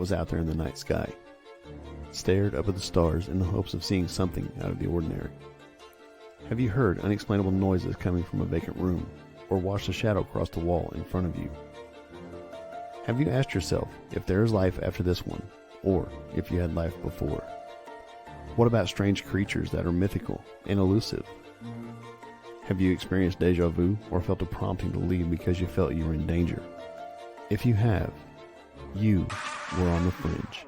was out there in the night sky, stared up at the stars in the hopes of seeing something out of the ordinary? Have you heard unexplainable noises coming from a vacant room, or watched a shadow cross the wall in front of you? Have you asked yourself if there is life after this one, or if you had life before? What about strange creatures that are mythical and elusive? Have you experienced deja vu or felt a prompting to leave because you felt you were in danger? If you have, you were on the fringe.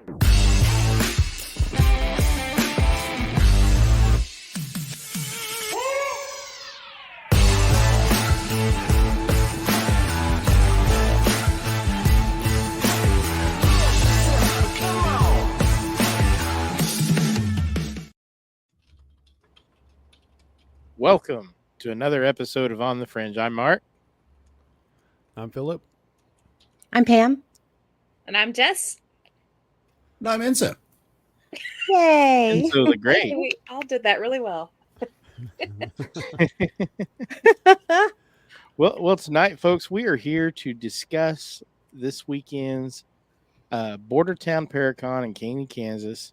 Welcome to another episode of On the Fringe. I'm Mark. I'm Phillip. I'm Pam. And I'm Jess. No, I'm Enzo. Yay! Enzo the Great. We all did that really well. Well, tonight, folks, we are here to discuss this weekend's Bordertown, ParaCon in Caney, Kansas,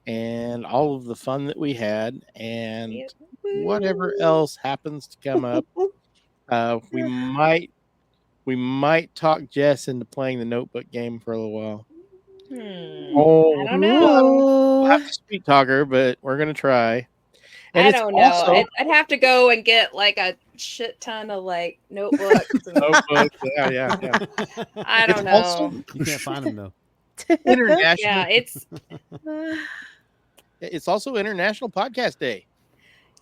and all of the fun that we had, and whatever else happens to come up. We might talk Jess into playing the Notebook game for a little while. I don't know. We'll have to speak talk her, but we're gonna try. And I don't know. I'd have to go and get like a shit ton of like notebooks. Notebooks. Yeah. I don't know. Also, You can't find them though. international. Yeah, It's also International Podcast Day.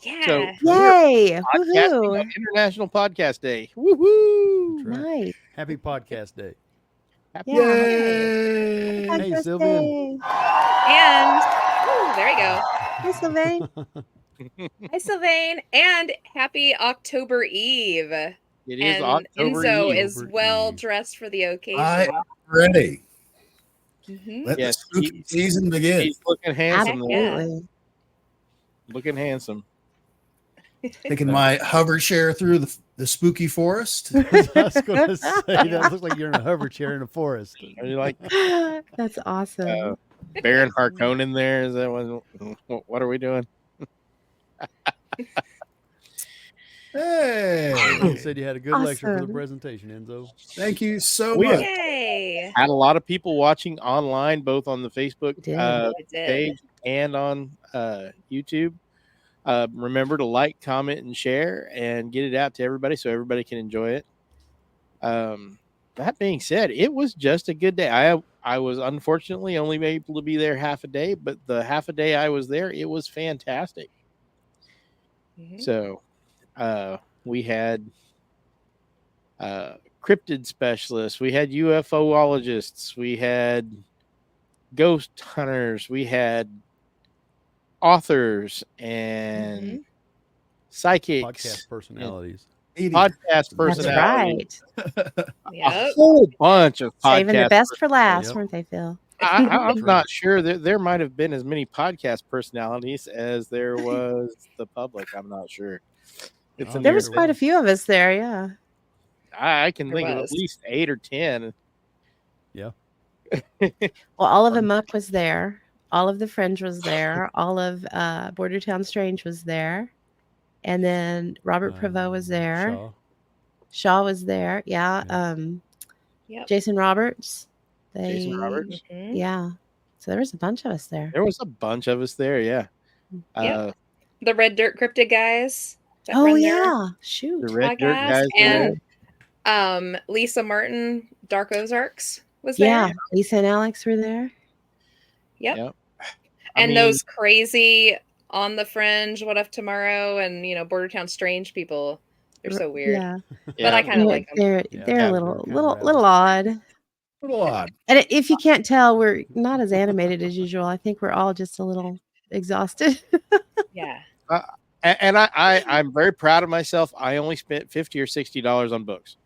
yeah. So, Yay! Podcasting Woohoo! on International Podcast Day. Woohoo! That's right. Nice. Happy Podcast Day. Happy Yeah. Yay! Happy Hey, birthday. Sylvian. And there you go. Hi, Sylvain. Hi, Sylvain. And happy October Eve. It is And October Enzo Eve. is well dressed for the occasion. I'm ready. Mhm. Let Yes, the spooky he- season begin. He's looking handsome. Yeah. Absolutely. Looking handsome. Taking my hover chair through the spooky forest. I was going to say, that looks like you're in a hover chair in a forest. Are you like That's awesome. Baron Harkonnen there? Is that what are we doing? Hey, You said you had a good lecture for the Awesome. presentation, Enzo. thank you so We- much. Yay. Had a lot of people watching online, both on the Facebook Did. I did. page and on YouTube. Remember to like, comment, and share, and get it out to everybody so everybody can enjoy it. That being said, it was just a good day. I was unfortunately only able to be there half a day, but the half a day I was there, it was fantastic. Mhm. So we had cryptid specialists, we had UFOologists, we had ghost hunters, we had authors and psychics, Podcast personalities. podcast personalities, That's right. a Yep. whole bunch of podcast. Saving the best for last, Yep. weren't they, Phil? I'm not sure that there might have been as many podcast personalities as there was the public. I'm not sure. It's Oh, in There there. was quite a few of us there, yeah. I can There think of at was. least 8 or 10. Yeah. Well, all of Amok was there. All of the Fringe was there. All of Bordertown Strange was there. And then Robert Prevost was there. Shaw. Shaw was there. Yeah. Yeah. Yep. Jason Roberts. Jason Roberts. Mhm. Yeah. So there was a bunch of us there. There was a bunch of us there. Yeah. Yep. The Red Dirt Cryptid guys. that Oh, run their yeah. Shoot. The Red Dirt podcast. guys. there. And Lisa Martin, Dark Ozarks was there. Yeah. Lisa and Alex were there. Yep. Yep. And those crazy On the Fringe, What If Tomorrow, and Bordertown Strange people. They're so weird. Yeah. But I kind of like them. They're Yeah. they're Yeah, a little they're little kinda little odd. Little odd. And if you can't tell, we're not as animated as usual. I think we're all just a little exhausted. Yeah. And I'm very proud of myself. I only spent $50 or $60 on books.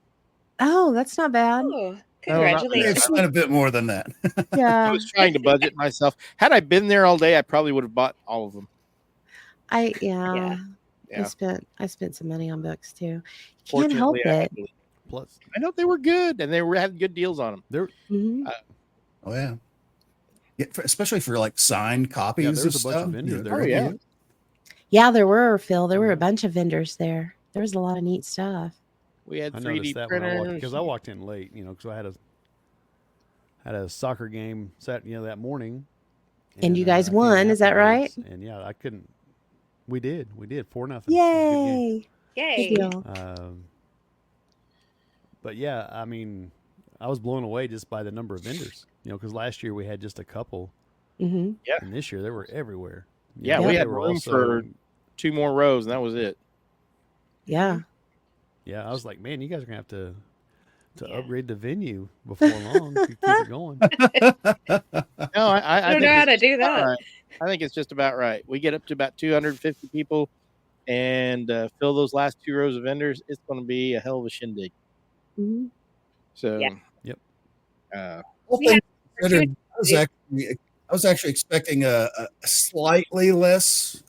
Oh, that's not bad. Oh, No, not congratulations. I spent a bit more than that. I Yeah. was trying to budget myself. Had I been there all day, I probably would have bought all of them. Yeah. Yeah. I spent some money on books too. You can't help Fortunately, I it. had to. Plus, I know they were good and they had good deals on them. there Mhm. Oh yeah. especially for like signed copies there was of a bunch stuff. of vendors Yeah, there. Oh, yeah. Yeah, there were, Phil. There were a Mhm. bunch of vendors there. There was a lot of neat stuff. We had I 3D noticed that when I walked printers. because I walked in late, because I had a soccer game set, that morning. And you guys I came won, is that right? afterwards, and yeah, I couldn't. We did 4-0. Yay! Good Yay. deal. But yeah, I mean, I was blown away just by the number of vendors. Because last year we had just a couple, Mm-hmm. Yeah. and this year they were everywhere. Yeah, Yeah. we they had were room also, for 2 more rows, and that was it. Yeah. Yeah, I was like, man, you guys are gonna have to Yeah. upgrade the venue before long if you keep it going. No, I I don't think know how it's to just do about that. right. I think it's just about right. We get up to about 250 people and fill those last 2 rows of vendors. It's going to be a hell of a shindig. Mm-hmm. So, Yeah. Yep. Whole We thing had considered, I was actually expecting a slightly less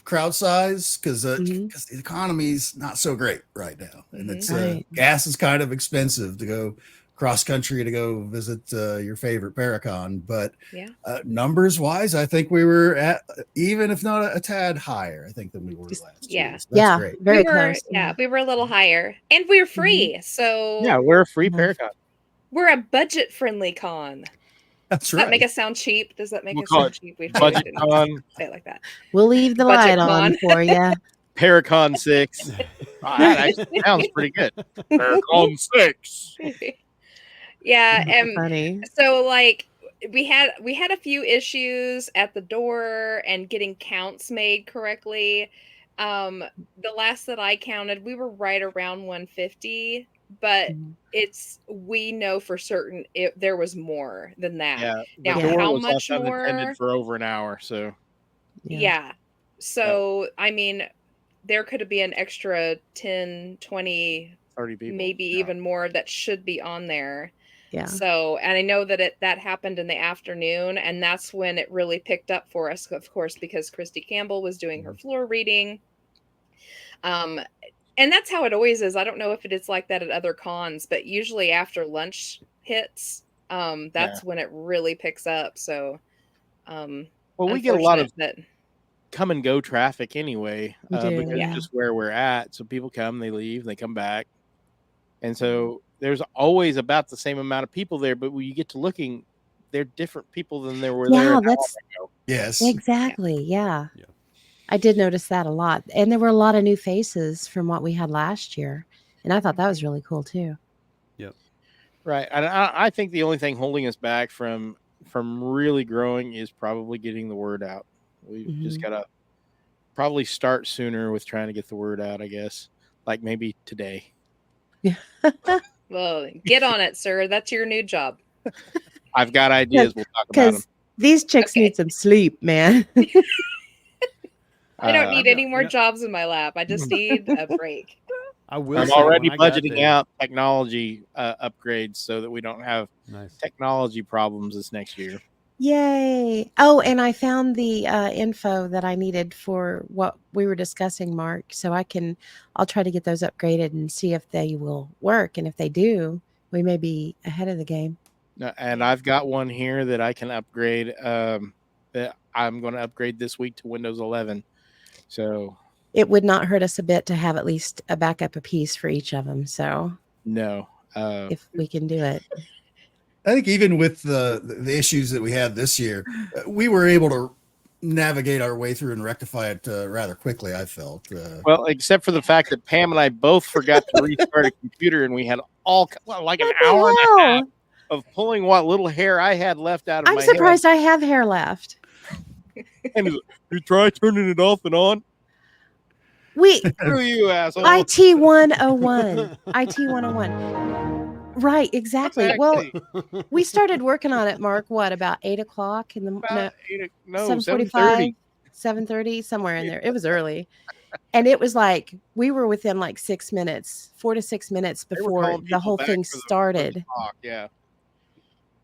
crowd size because Mhm. the economy's not so great right now, and it's Right. gas is kind of expensive to go cross country to go visit your favorite ParaCon. But Yeah. numbers wise, I think we were at, even if not a tad higher, I think than we were last Yeah. year. So that's Yeah, great. very we were, close. yeah, we were a little higher, and we were free. So yeah, we're a free Mhm. ParaCon. we're a budget friendly con. That's Does right. that make us sound cheap? Does that make We'll us call sound it cheap? We Budget didn't Con, say it like that. We'll leave the Budget light on con. for you. ParaCon 6. Oh, that actually sounds pretty good. ParaCon 6. Yeah, and Funny. so like we had a few issues at the door and getting counts made correctly. The last that I counted, we were right around 150, but Mhm. we know for certain there was more than that. Yeah, the Now, Yeah. door how was much left unattended more? for over an hour. So, Yeah. So, I mean, there could be an extra 10, 20, 30 people. maybe Yeah. even more that should be on there. Yeah. So, and I know that that happened in the afternoon, and that's when it really picked up for us, of course, because Christy Campbell was doing her floor reading. And that's how it always is. I don't know if it is like that at other cons, but usually after lunch hits, that's when it really picks up. So, Well, we get a lot of unfortunate that come and go traffic anyway, We do, because yeah. just where we're at. So people come, they leave, they come back. And so there's always about the same amount of people there, but when you get to looking, they're different people than there were there. Yeah, an hour that's ago. Yes. exactly. Yeah. Yeah. I did notice that a lot. And there were a lot of new faces from what we had last year. And I thought that was really cool too. Right. And I think the only thing holding us back from really growing is probably getting the word out. We've just got to probably start sooner with trying to get the word out, I guess. Like maybe today. well, get on it, sir. That's your new job. I've got ideas. We'll talk about them. Because these chicks need some sleep, man. I don't need any more yeah. jobs in my lap. I just need a break. I will. I'm say already when I got budgeting there- out technology upgrades so that we don't have Nice. technology problems this next year. Yay. Oh, and I found the info that I needed for what we were discussing, Mark. So I'll try to get those upgraded and see if they will work. And if they do, we may be ahead of the game. And I've got one here that I can upgrade. That I'm going to upgrade this week to Windows 11. So It would not hurt us a bit to have at least a backup a piece for each of them. So no, if we can do it. I think even with the issues that we had this year, we were able to navigate our way through and rectify it rather quickly, I felt. well, except for the fact that Pam and I both forgot to restart a computer, and we had like an hour and a half of pulling what little hair I had left out of I'm my surprised I have hair left. head. And you try turning it off and on. Screw you, asshole. IT 101. IT 101. Right, exactly. Well, we started working on it, Mark, what, about 8 o'clock in the About 7:45, 7:30, somewhere in there. It was early. And it was like we were within like 6 minutes, 4 to 6 minutes They were before calling the people whole back thing for the started. talk, yeah.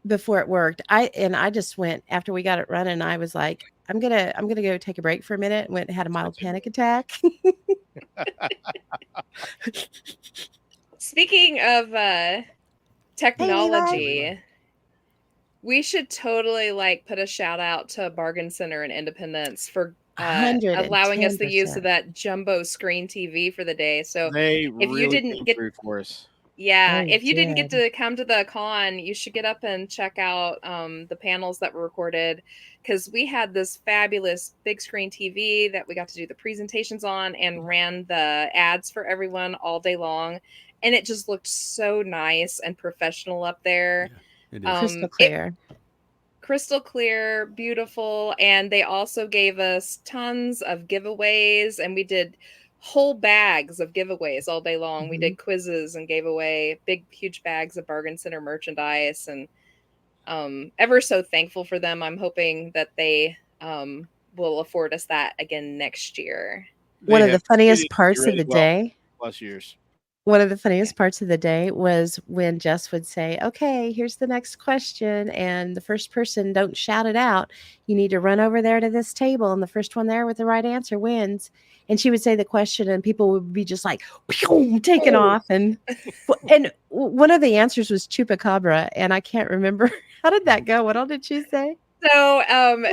Before it worked. I just went after we got it running. I was like, I'm gonna go take a break for a minute. Went and had a mild panic attack. Speaking of technology, We should totally put a shout out to Bargain Center and Independence for allowing us the use of 110%. that jumbo screen TV for the day. So They if you really didn't came get through for us. Yeah, They if you didn't get did. to come to the con, you should get up and check out the panels that were recorded, because we had this fabulous big screen TV that we got to do the presentations on and ran the ads for everyone all day long, and it just looked so nice and professional up there. It is. Crystal clear. Crystal clear, beautiful, and they also gave us tons of giveaways, and we did whole bags of giveaways all day long. We did quizzes and gave away big huge bags of Bargain Center merchandise, and ever so thankful for them. I'm hoping that they will afford us that again next year. One of They the have funnious treated us parts of really the well day plus years. One of the funniest parts of the day was when Jess would say, "Okay, here's the next question, and the first person, don't shout it out. You need to run over there to this table, and the first one there with the right answer wins." And she would say the question, and people would be just like, pew, taking Oh. off. And one of the answers was chupacabra, and I can't remember how did that go. What all did she say? So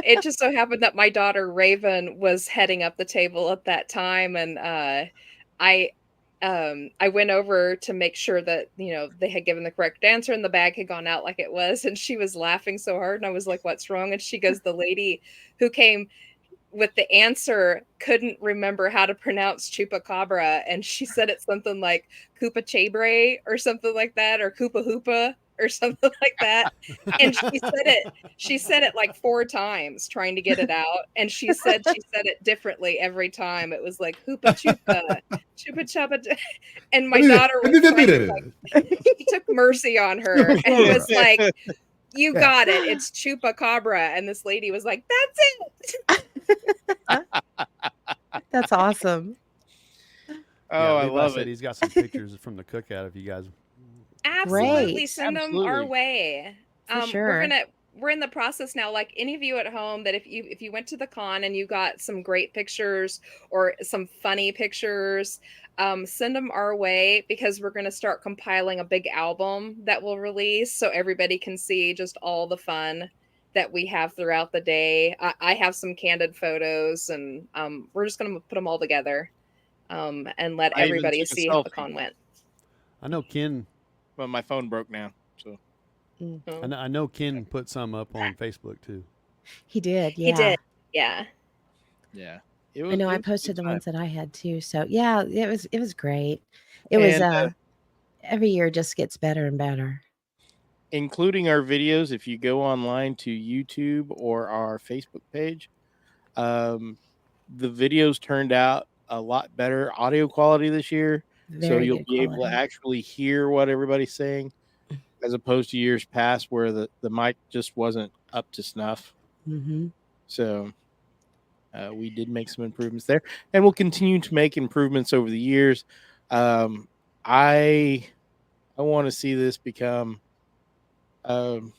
it just so happened that my daughter Raven was heading up the table at that time, and I went over to make sure that they had given the correct answer and the bag had gone out like it was, and she was laughing so hard, and I was like, "What's wrong?" And she goes, "The lady who came with the answer couldn't remember how to pronounce chupacabra, and she said it's something like Koopa Chabre or something like that, or Koopa Hoopa or something like that." And she said it like 4 times trying to get it out, and she said it differently every time. It was like Hoopa Chupa, Chupa Chupa, and my daughter was trying to, she took mercy on her and was like, "You got it. It's chupacabra." And this lady was like, "That's it." That's awesome. Oh, I Levi love said it. he's got some pictures from the cookout if you guys. Absolutely, Great. send them our Absolutely. way. For sure. We're in the process now. Like any of you at home, that if you went to the con and you got some great pictures or some funny pictures, send them our way, because we're going to start compiling a big album that we'll release so everybody can see just all the fun that we have throughout the day. I have some candid photos, and we're just going to put them all together and let I even everybody took a see how the selfie. con went. I know Ken. But my phone broke now. So I know Ken put some up on Facebook too. He did. Yeah. He did. Yeah. yeah. I know it I was a posted good the time. ones that I had too. So yeah, it was great. It was And every year just gets better and better. including our videos, if you go online to YouTube or our Facebook page, the videos turned out a lot better audio quality this year. So Very you'll good be able to quality. actually hear what everybody's saying, as opposed to years past where the mic just wasn't up to snuff. Mm-hmm. So we did make some improvements there, and we'll continue to make improvements over the years. I want to see this become an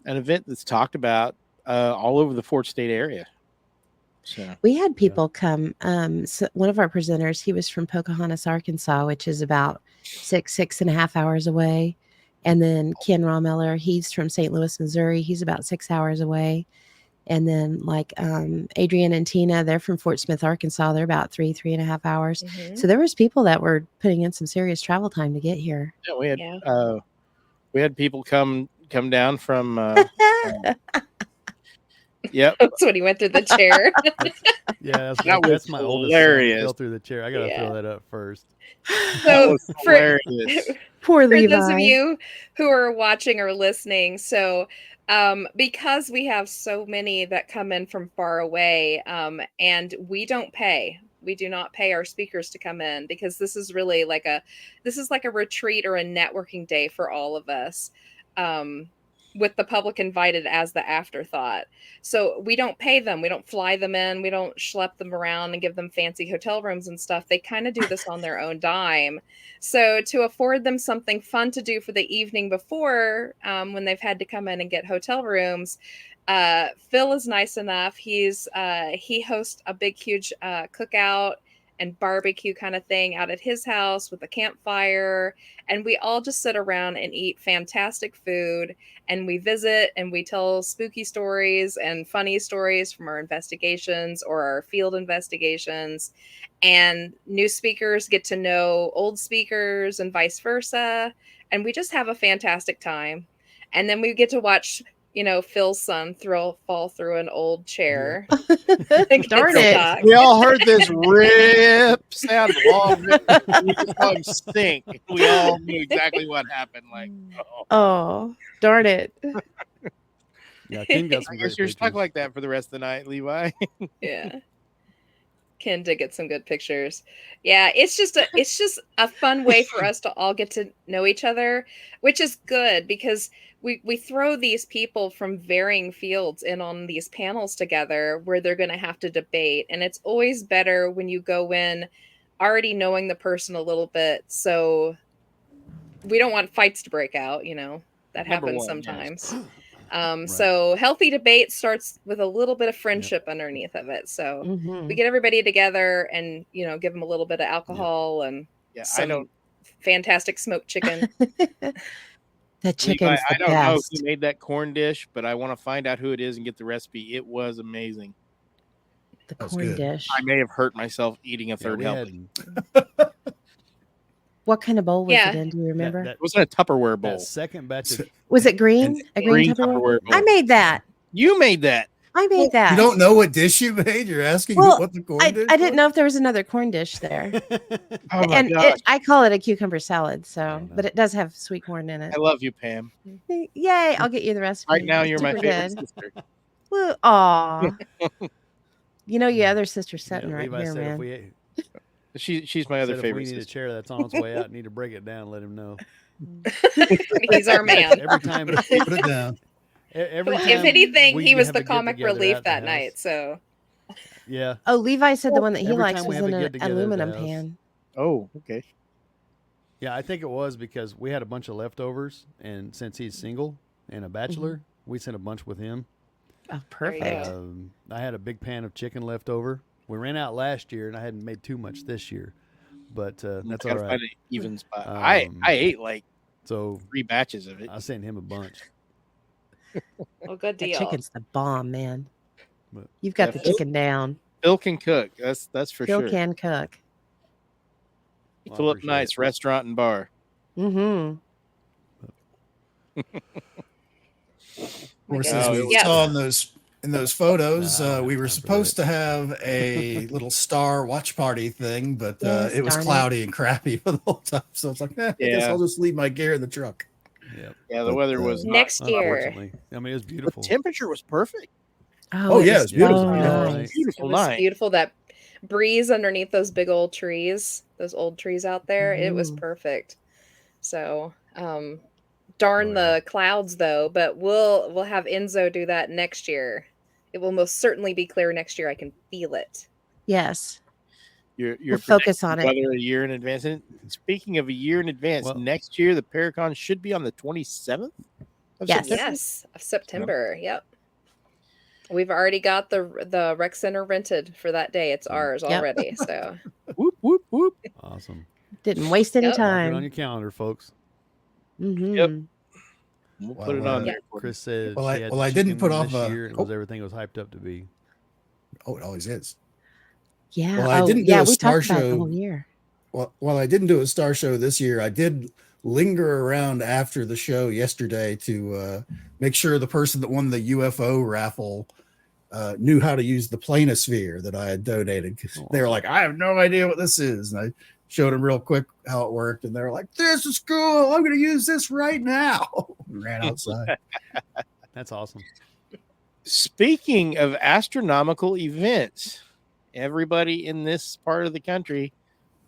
event that's talked about all over the Fort State area. So We had people come. So one of our presenters, he was from Pocahontas, Arkansas, which is about 6.5 hours away. And then Ken Romeller, he's from St. Louis, Missouri. He's about 6 hours away. And then Adrian and Tina, they're from Fort Smith, Arkansas. They're about 3.5 hours. Mhm. So there was people that were putting in some serious travel time to get here. yeah, we had people come down from. Yep, That's when he went through the chair. Yeah, That was that's my oldest hilarious. son. He fell through the chair. I gotta Yeah. throw that up first. that So was for hilarious. Poor for Levi. those of you who are watching or listening, so because we have so many that come in from far away, and we don't pay. We do not pay our speakers to come in, because this is really like a retreat or a networking day for all of us. With the public invited as the afterthought. So we don't pay them. We don't fly them in. We don't schlep them around and give them fancy hotel rooms and stuff. They kind of do this on their own dime. So to afford them something fun to do for the evening before, when they've had to come in and get hotel rooms, Phil is nice enough. He hosts a big, huge cookout and barbecue kind of thing out at his house with a campfire. And we all just sit around and eat fantastic food. And we visit and we tell spooky stories and funny stories from our investigations or our field investigations. And new speakers get to know old speakers and vice versa. And we just have a fantastic time. And then we get to watch, Phil's son fall through an old chair. Darn it. We all heard this rip sound long. We just saw him sink. We all knew exactly what happened. Like, Oh, darn it. Yeah, Ken got some I great guess you're stuck pictures. like that for the rest of the night, Levi. Yeah. Ken did get some good pictures. Yeah, it's just a fun way for us to all get to know each other, which is good because we throw these people from varying fields in on these panels together where they're going to have to debate, and it's always better when you go in already knowing the person a little bit, so we don't want fights to break out, that Number happens one, yes. sometimes. Right. So healthy debate starts with a little bit of friendship underneath of it. So Mhm. we get everybody together and, give them a little bit of alcohol and Yeah, I some don't. fantastic smoked chicken. That chicken's Levi, the I don't know best. who made that corn dish, but I want to find out who it is and get the recipe. It was amazing. The That's corn good. dish. I may have hurt myself eating a Yeah, third we helping. had What kind of bowl was Yeah. it in? Do you remember? It wasn't a Tupperware bowl. that second batch of Was it green? And- A green Green Tupperware? Tupperware bowl. I made that. You made that. I made that. You don't know what dish you made? You're asking Well, what the corn I dish didn't was? know if there was another corn dish there. Oh my And gosh. I call it a cucumber salad, so know. but it does have sweet corn in it. I love you, Pam. Yay, I'll get you the recipe. Right now, It's you're my super favorite good. sister. Well, aw. Your other sister's sitting Yeah, right Levi here, said man. She's my other if we favorite need a sister. chair that's on its way out, need to break it down, let him know. He's our man. Every time, Put it down. every time. If anything, we he was have the a get comic together relief at the that house- night. So Yeah, Oh, Levi said the one that he Every likes time we was have in a an get-together at the aluminum house. pan. Oh, okay. yeah. I think it was because we had a bunch of leftovers, and since he's single and a bachelor, we sent a bunch with him. Oh, There you perfect. go. I had a big pan of chicken left over. We ran out last year, and I hadn't made too much this year, but that's all Gotta right. find an even spot. I ate like So 3 batches of it. I sent him a bunch. well, good That deal. chicken's the bomb, man. But- You've got Yeah, the Phil- chicken down. Phil can cook. That's for Phil sure. can cook. Well, I Phillip appreciate Knight's it. Restaurant and Bar. Mm-hmm. Of course, Oh, as we yes. saw in those photos, No, I don't we have were time for supposed that. to have a little star watch party thing, but Yes, it was darn it. cloudy and crappy for the whole time. So it's like, I guess Yeah. I'll just leave my gear in the truck. Yep. Yeah, the weather was not, Next year. Unfortunately, I mean it was the beautiful. temperature was perfect. Oh, yeah, it was beautiful. so Yeah. nice. Beautiful It was night. beautiful. That breeze underneath those big old trees, those old trees out there, it was Mhm. perfect. So, darn Oh, yeah. the clouds though, but we'll have Enzo do that next year. It will most certainly be clear next year. I can feel it. Yes. You're We'll focus on it. weather a year in advance. And speaking of a year in advance, Well- next year the ParaCon should be on the 27th of Yes. September. Yes, of September. Yep. We've already got the rec center rented for that day. It's ours Yep. already. So Whoop whoop whoop. Awesome. Didn't waste any Yep. Mark it on time. your calendar, folks. Mm-hmm. Yep. We'll Well, put it on yeah. there. for you. Chris said Well, she had I didn't chicken put off this a- year, and it was everything was hyped up to be. Oh, it always is. Yeah. Well, I didn't do yeah, a we star talked about it the show. whole year. Well, while I didn't do a star show this year, I did linger around after the show yesterday to make sure the person that won the UFO raffle knew how to use the planosphere that I had donated. 'Cause they were like, I have no idea what this is. And I showed them real quick how it worked. And they were like, this is cool. I'm going to use this right now. And ran outside. That's awesome. Speaking of astronomical events, everybody in this part of the country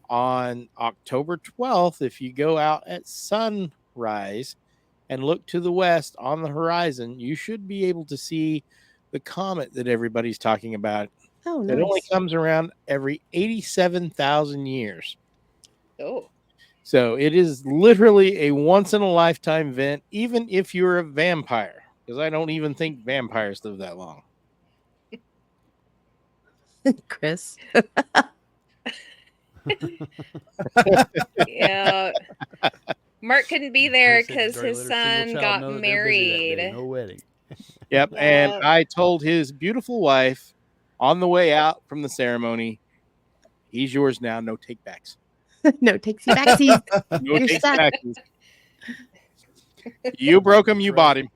on October 12th, if you go out at sunrise and look to the west on the horizon, you should be able to see the comet that everybody's talking about. Oh, It only nice. comes around every 87,000 years. oh, So it is literally a once in a lifetime event, even if you're a vampire, because I don't even think vampires live that long. Chris. Yeah. Mark couldn't be there Chris said because Dirty his Little single son child got know that they're busy that day. married. No wedding. Yep. And Yeah. I told his beautiful wife on the way out from the ceremony, he's yours now. No take backs. No takesy backsies. No You're take stuck. backs. You broke him. You bought him.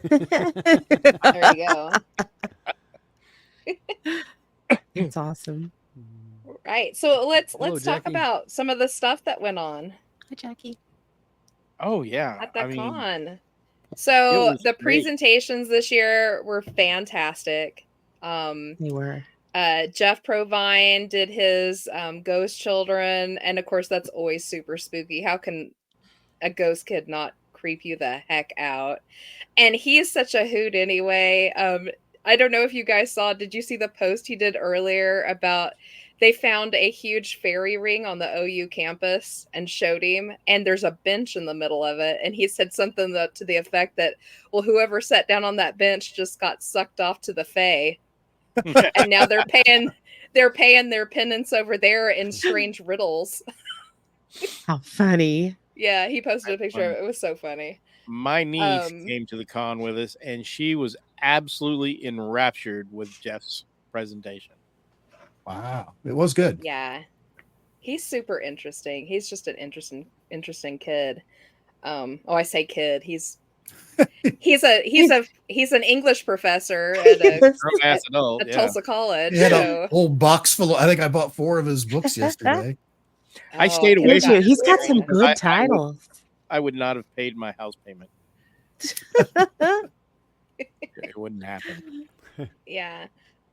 There you go. It's awesome. Right. So let's Hello, talk Jackie. about some of the stuff that went on Hi, Jackie. Oh yeah. at the I mean, con. it So was the great. presentations this year were fantastic. They were. Jeff Provine did his ghost children, and of course that's always super spooky. How can a ghost kid not creep you the heck out? And he's such a hoot anyway. I don't know if you guys saw, did you see the post he did earlier about they found a huge fairy ring on the OU campus and showed him, and there's a bench in the middle of it, and he said something to the effect that, well, whoever sat down on that bench just got sucked off to the fae, and now they're paying their penance over there in strange riddles. How funny. Yeah, he posted a picture of it. It was so funny. My niece came to the con with us, and she was absolutely enraptured with Jeff's presentation. Wow, it was good. Yeah, he's super interesting. He's just an interesting kid. I say kid. He's an English professor at Grown-ass adult, yeah. Tulsa College. He had So a whole box full of, I think I bought 4 of his books yesterday. I stayed away Did from you? He's got some because good titles. I would not have paid my house payment. It wouldn't happen. Yeah.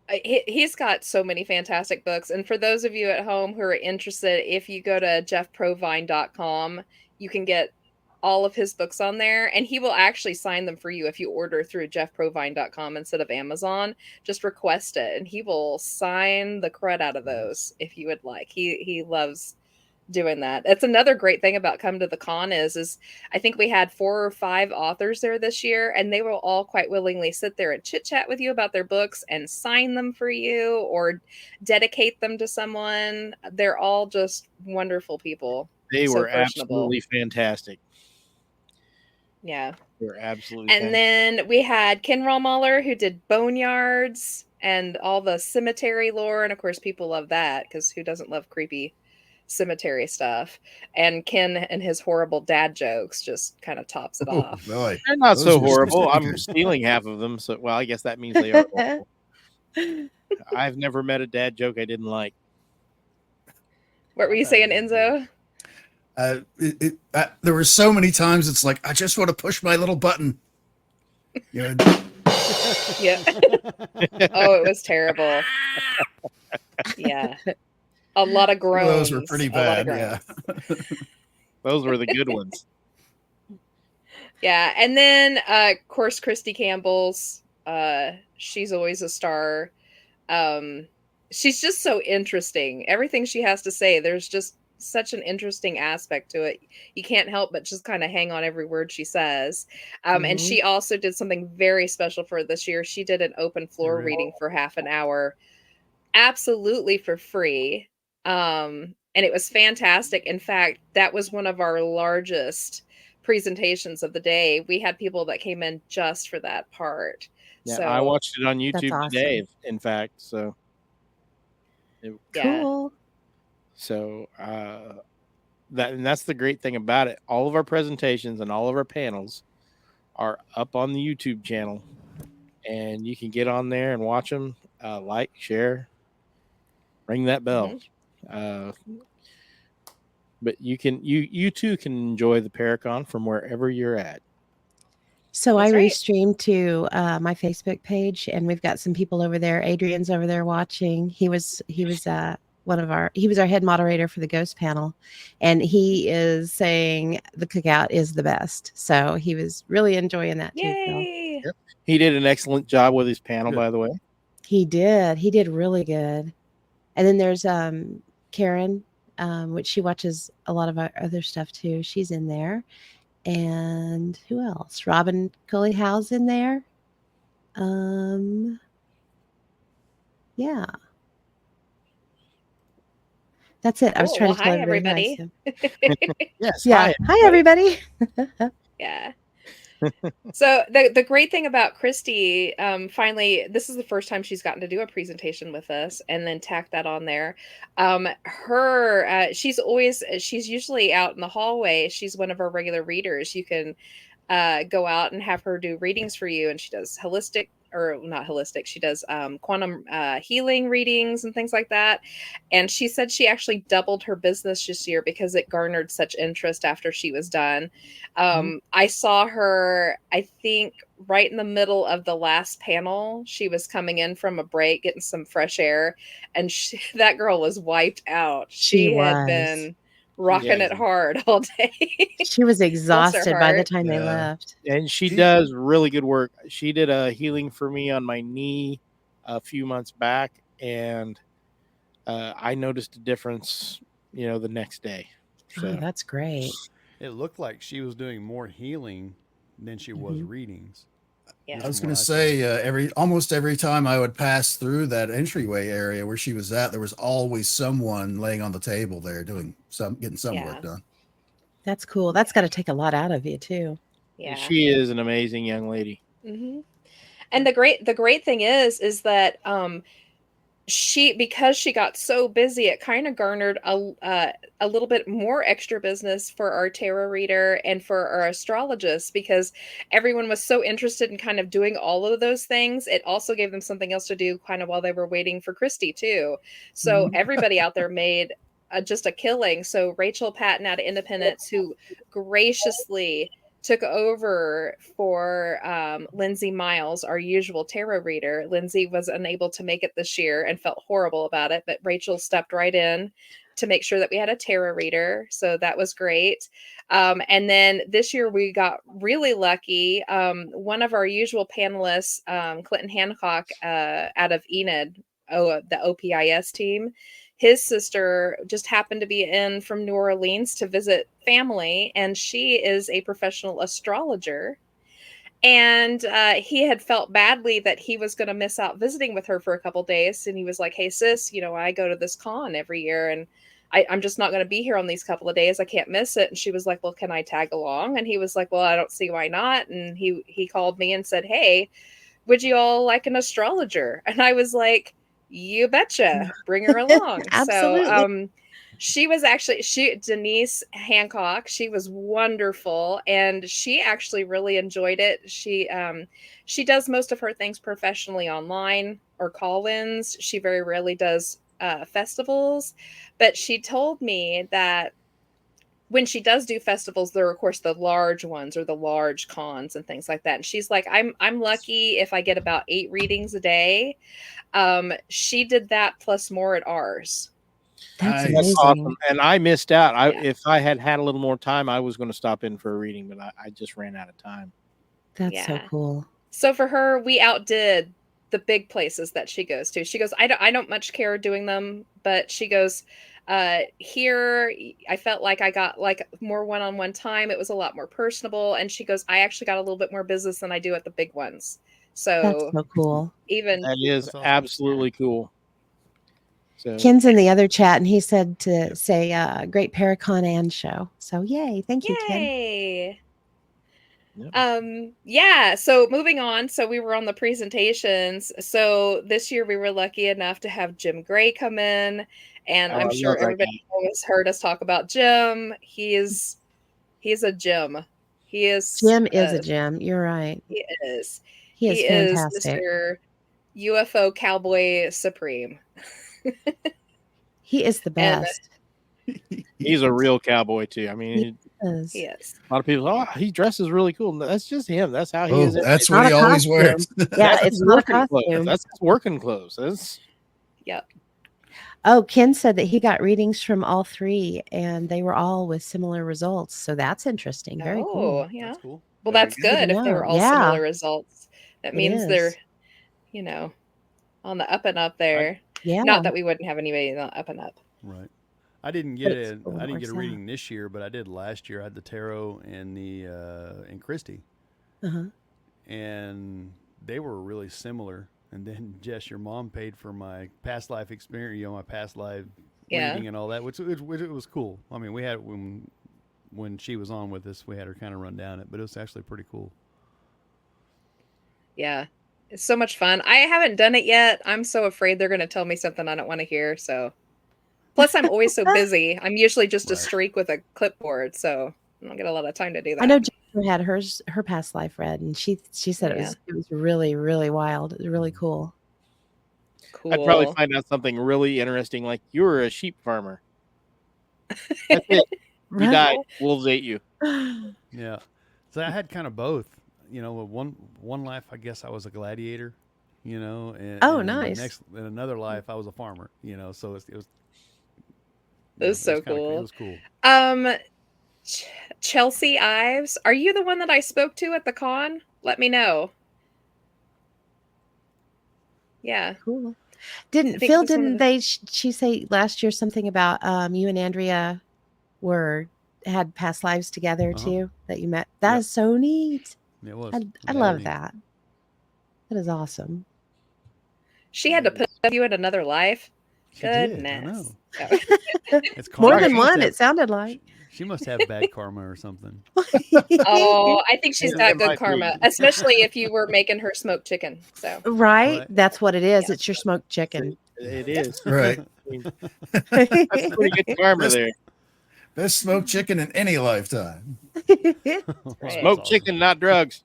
He's got so many fantastic books. And for those of you at home who are interested, if you go to jeffprovine.com, you can get all of his books on there, and he will actually sign them for you if you order through jeffprovine.com instead of Amazon. Just request it, and he will sign the crud out of those if you would like. He loves doing that. That's another great thing about Come to the Con is I think we had 4 or 5 authors there this year, and they will all quite willingly sit there and chit chat with you about their books and sign them for you or dedicate them to someone. They're all just wonderful people. They So were personable. absolutely fantastic. Yeah. They were absolutely And fantastic. then we had Ken Rollmuller, who did Boneyards and all the cemetery lore. And of course, people love that because who doesn't love creepy cemetery stuff? And Ken and his horrible dad jokes just kind of tops it off. Boy. They're not Those so were horrible. I'm good. stealing half of them. So, well, I guess that means they are horrible. I've never met a dad joke I didn't like. What were you saying, Enzo? There were so many times it's like, I just want to push my little button. You know, Yeah. Oh, it was terrible. Yeah. A lot of groans. those were pretty A lot of bad. groans. Yeah. Those were the good ones. Yeah, and then of course Christy Campbell's. She's always a star. She's just so interesting. Everything she has to say, there's just such an interesting aspect to it. You can't help but just kind of hang on every word she says. And she also did something very special for this year. She did an open floor reading for half an hour, absolutely for free. And it was fantastic. In fact, that was one of our largest presentations of the day. We had people that came in just for that part. Yeah, So I watched it on YouTube awesome. today, in fact. So, yeah. Cool. So that's the great thing about it. All of our presentations and all of our panels are up on the YouTube channel, and you can get on there and watch them. Like, share, ring that bell. But you too can enjoy the ParaCon from wherever you're at. So That's I right. restreamed to my Facebook page, and we've got some people over there. Adrian's over there watching. He was our head moderator for the ghost panel, and he is saying the cookout is the best. So he was really enjoying that too, Phil. Yay! Yep. He did an excellent job with his panel, by the way. He did really good. And then there's Karen, which she watches a lot of our other stuff too. She's in there. And who else? Robin Coley Howe's in there. Yeah. That's it. I was Cool. trying Well, to tell hi, everybody. everybody. Yes. Yeah. Hi, everybody. Yeah. So the great thing about Christy, finally, this is the first time she's gotten to do a presentation with us, and then tack that on there. She's usually out in the hallway. She's one of our regular readers. You can go out and have her do readings for you, and she does holistic, or not holistic, she does quantum healing readings and things like that. And she said she actually doubled her business this year because it garnered such interest after she was done. I saw her, I think, right in the middle of the last panel. She was coming in from a break, getting some fresh air, and that girl was wiped out. She She had was. been rocking it hard all day. She was Bless her exhausted by the heart. time they Yeah. left. And she does really good work. She did a healing for me on my knee a few months back, and I noticed a difference, the next day. So Oh, that's great. It looked like she was doing more healing than she was Mhm. readings. Yeah. I was From going what to I say, almost every time I would pass through that entryway area where she was at, there was always someone laying on the table there getting some Yeah. work done. That's cool. That's got to take a lot out of you too. Yeah. she is an amazing young lady. Hmm. And the great thing is that because she got so busy, it kind of garnered a little bit more extra business for our tarot reader and for our astrologist, because everyone was so interested in kind of doing all of those things. It also gave them something else to do kind of while they were waiting for Christy too. So Mhm. everybody out there made just a killing. So Rachel Patton out of Independence, who graciously took over for Lindsay Miles, our usual tarot reader. Lindsay was unable to make it this year and felt horrible about it, but Rachel stepped right in to make sure that we had a tarot reader. So that was great. And then this year we got really lucky. One of our usual panelists, Clinton Hancock out of Enid, the OPIS team, his sister just happened to be in from New Orleans to visit family, and she is a professional astrologer. And he had felt badly that he was going to miss out visiting with her for a couple days. And he was like, "Hey, sis, I go to this con every year, and I'm just not going to be here on these couple of days. I can't miss it." And she was like, "Well, can I tag along?" And he was like, "Well, I don't see why not." And he called me and said, "Hey, would you all like an astrologer?" And I was like, "You betcha, bring her along." So Absolutely. she was Denise Hancock, she was wonderful, and she actually really enjoyed it. She does most of her things professionally online or call-ins. She very rarely does festivals, but she told me that when she does do festivals, there are of course the large ones or the large cons and things like that. And she's like, I'm lucky if I get about 8 readings a day. She did that plus more at ours. That's Nice. That's amazing. awesome. And I missed out. Yeah. If I had had a little more time, I was going to stop in for a reading, but I just ran out of time. That's so Yeah. cool. So for her, we outdid the big places that she goes to. She goes, I don't much care doing them, but she goes, here I felt like I got like more one-on-one time. It was a lot more personable. And she goes, I actually got a little bit more business than I do at the big ones. That's So so cool. even That is That's awesome. absolutely cool. So Ken's in the other chat and he said to say great ParaCon and show. So yay. Thank you, Ken. yay. yep. Yeah, so moving on. So we were on the presentations. So this year we were lucky enough to have Jim Gray come in, and Oh, I I'm love sure that everybody guy. always heard us talk about Jim. He's a gem. He is Jim is a gem. You're right. he is. He He is is fantastic. Mr. UFO Cowboy Supreme. He is the And best. He's a real cowboy too. I mean, He is. he is. a lot of people, he dresses really cool. No, that's just him. That's how he Oh, is. that's Not what a he always costume. wears. Yeah, That's it's his not a working clothes. costume. That's his working clothes. That's Yep. Oh, Ken said that he got readings from all 3 and they were all with similar results. So that's interesting. Very cool. Oh, yeah. That's cool. Well, very that's good. Good to good if they know. were all Yeah, similar results. That it means they're, is. on the up and up there. Yeah, Not that we wouldn't have anybody on the up and up. Right. I didn't but get it's a cool when I it didn't get works a out. reading this year, but I did last year. I had the tarot and the and Christie, Uh-huh. and they were really similar. And then Jess, your mom paid for my past life experience, my past life Yeah. reading and all that, which it was cool. I mean, we had when she was on with us, we had her kind of run down it, but it was actually pretty cool. Yeah. It's so much fun. I haven't done it yet. I'm so afraid they're going to tell me something I don't want to hear. So, plus, I'm always so busy. I'm usually just a Right. streak with a clipboard, so I don't get a lot of time to do that. I know Jennifer had her past life read, and she said Yeah. it was really, really wild. It was really cool. Cool. I'd probably find out something really interesting, like you were a sheep farmer. That's it. You died. Wolves ate you. Yeah. So I had kind of both. You know, one life, I guess I was a gladiator. You know, and nice. In another life, I was a farmer. You know, so it was. It was so kinda, cool. It was cool. Chelsea Ives, are you the one that I spoke to at the con? Let me know. Yeah. Cool. think Phil, this one didn't of they, she say last year something about you and Andrea had past lives together too, that you met? That is so neat. It was. I love that. That is awesome. She had to put you in another life. She did, Goodness. I know. It's More karma. than She must one, have- it sounded like. She must have bad karma or something. Oh, I think she's Yeah, got that might good karma, be. especially if you were making her smoked chicken. So Right? Right. That's what it is. Yeah. It's your smoked chicken. It is. Right. I mean, that's pretty good karma there. Best smoked chicken in any lifetime. Right. Smoked chicken, not drugs.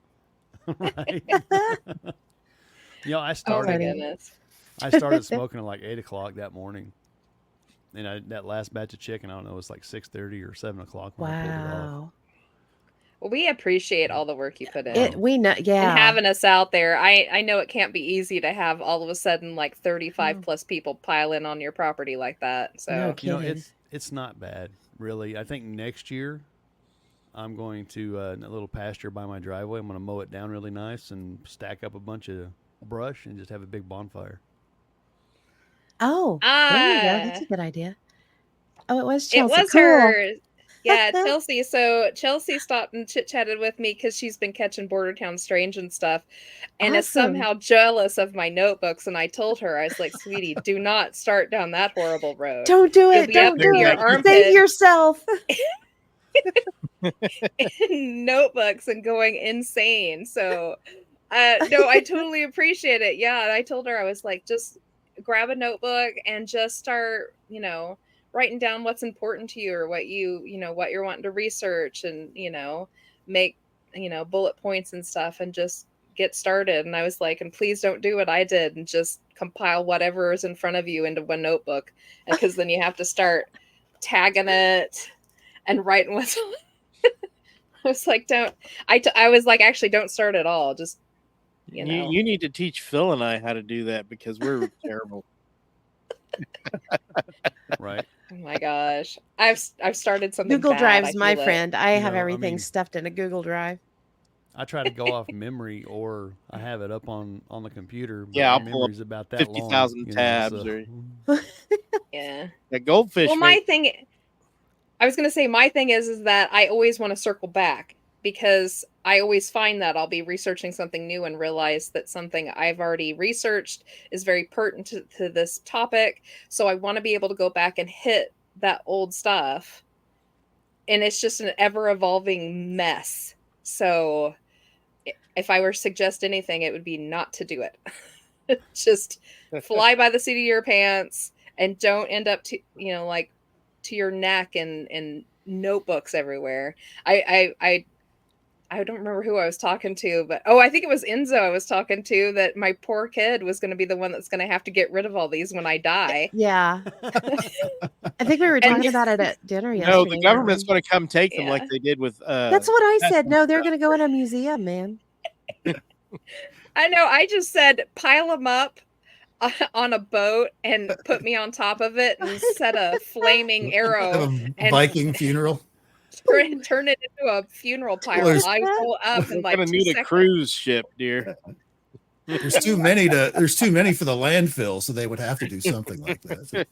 Right. You know, I Oh my started goodness. smoking at like 8 o'clock that morning. And that last batch of chicken, I don't know, it was like 6:30 or 7 o'clock when I pulled it off. Wow. Well, we appreciate all the work you put in. We know, yeah. And having us out there. I know it can't be easy to have all of a sudden like 35 plus people pile in on your property like that. So No You know, kidding. it's not bad, really. I think next year I'm going to a little pasture by my driveway. I'm going to mow it down really nice and stack up a bunch of brush and just have a big bonfire. Oh, there you go. That's a good idea. Oh, it was Chelsea. it was Cool. her. Yeah, Chelsea. So Chelsea stopped and chit chatted with me because she's been catching Bordertown Strange and stuff, and is Awesome. somehow jealous of my notebooks. And I told her, I was like, "Sweetie, do not start down that horrible road. Don't do You'll it. be Don't up do to your it. armpit Save yourself. in notebooks and going insane." So, no, I totally appreciate it. Yeah, and I told her, I was like, just grab a notebook and just start, writing down what's important to you or what what you're wanting to research and, make, bullet points and stuff and just get started. And I was like, and please don't do what I did and just compile whatever is in front of you into one notebook. Because then you have to start tagging it and writing what's I was like, I was like, actually, don't start at all. Just, You need to teach Phil and I how to do that because we're terrible. Right. Oh my gosh. I've started something Google bad, Drive's I my feel it. friend. I have No, I everything mean- stuffed in a Google Drive. I try to go off memory or I have it up on the computer. But Yeah, my I'll pull up memory's about that 50,000 long, tabs so- Yeah. The goldfish. Well, my thing is that I always want to circle back because I always find that I'll be researching something new and realize that something I've already researched is very pertinent to this topic. So I want to be able to go back and hit that old stuff. And it's just an ever evolving mess. So if I were to suggest anything, it would be not to do it. Just fly by the seat of your pants and don't end up to, to your neck and notebooks everywhere. I don't remember who I was talking to, but I think it was Enzo I was talking to, that my poor kid was going to be the one that's going to have to get rid of all these when I die. Yeah. I think we were talking about it at dinner yesterday. No, the government's going to come take them Yeah. like they did with. That's what I said. No, they're going to go in a museum, man. I know. I just said pile them up on a boat and put me on top of it and set a flaming arrow A Viking funeral. turn it into a funeral pyre. there's- I go up We're in like going to 2 need a seconds. cruise ship, dear. There's too many for the landfill, so they would have to do something like that.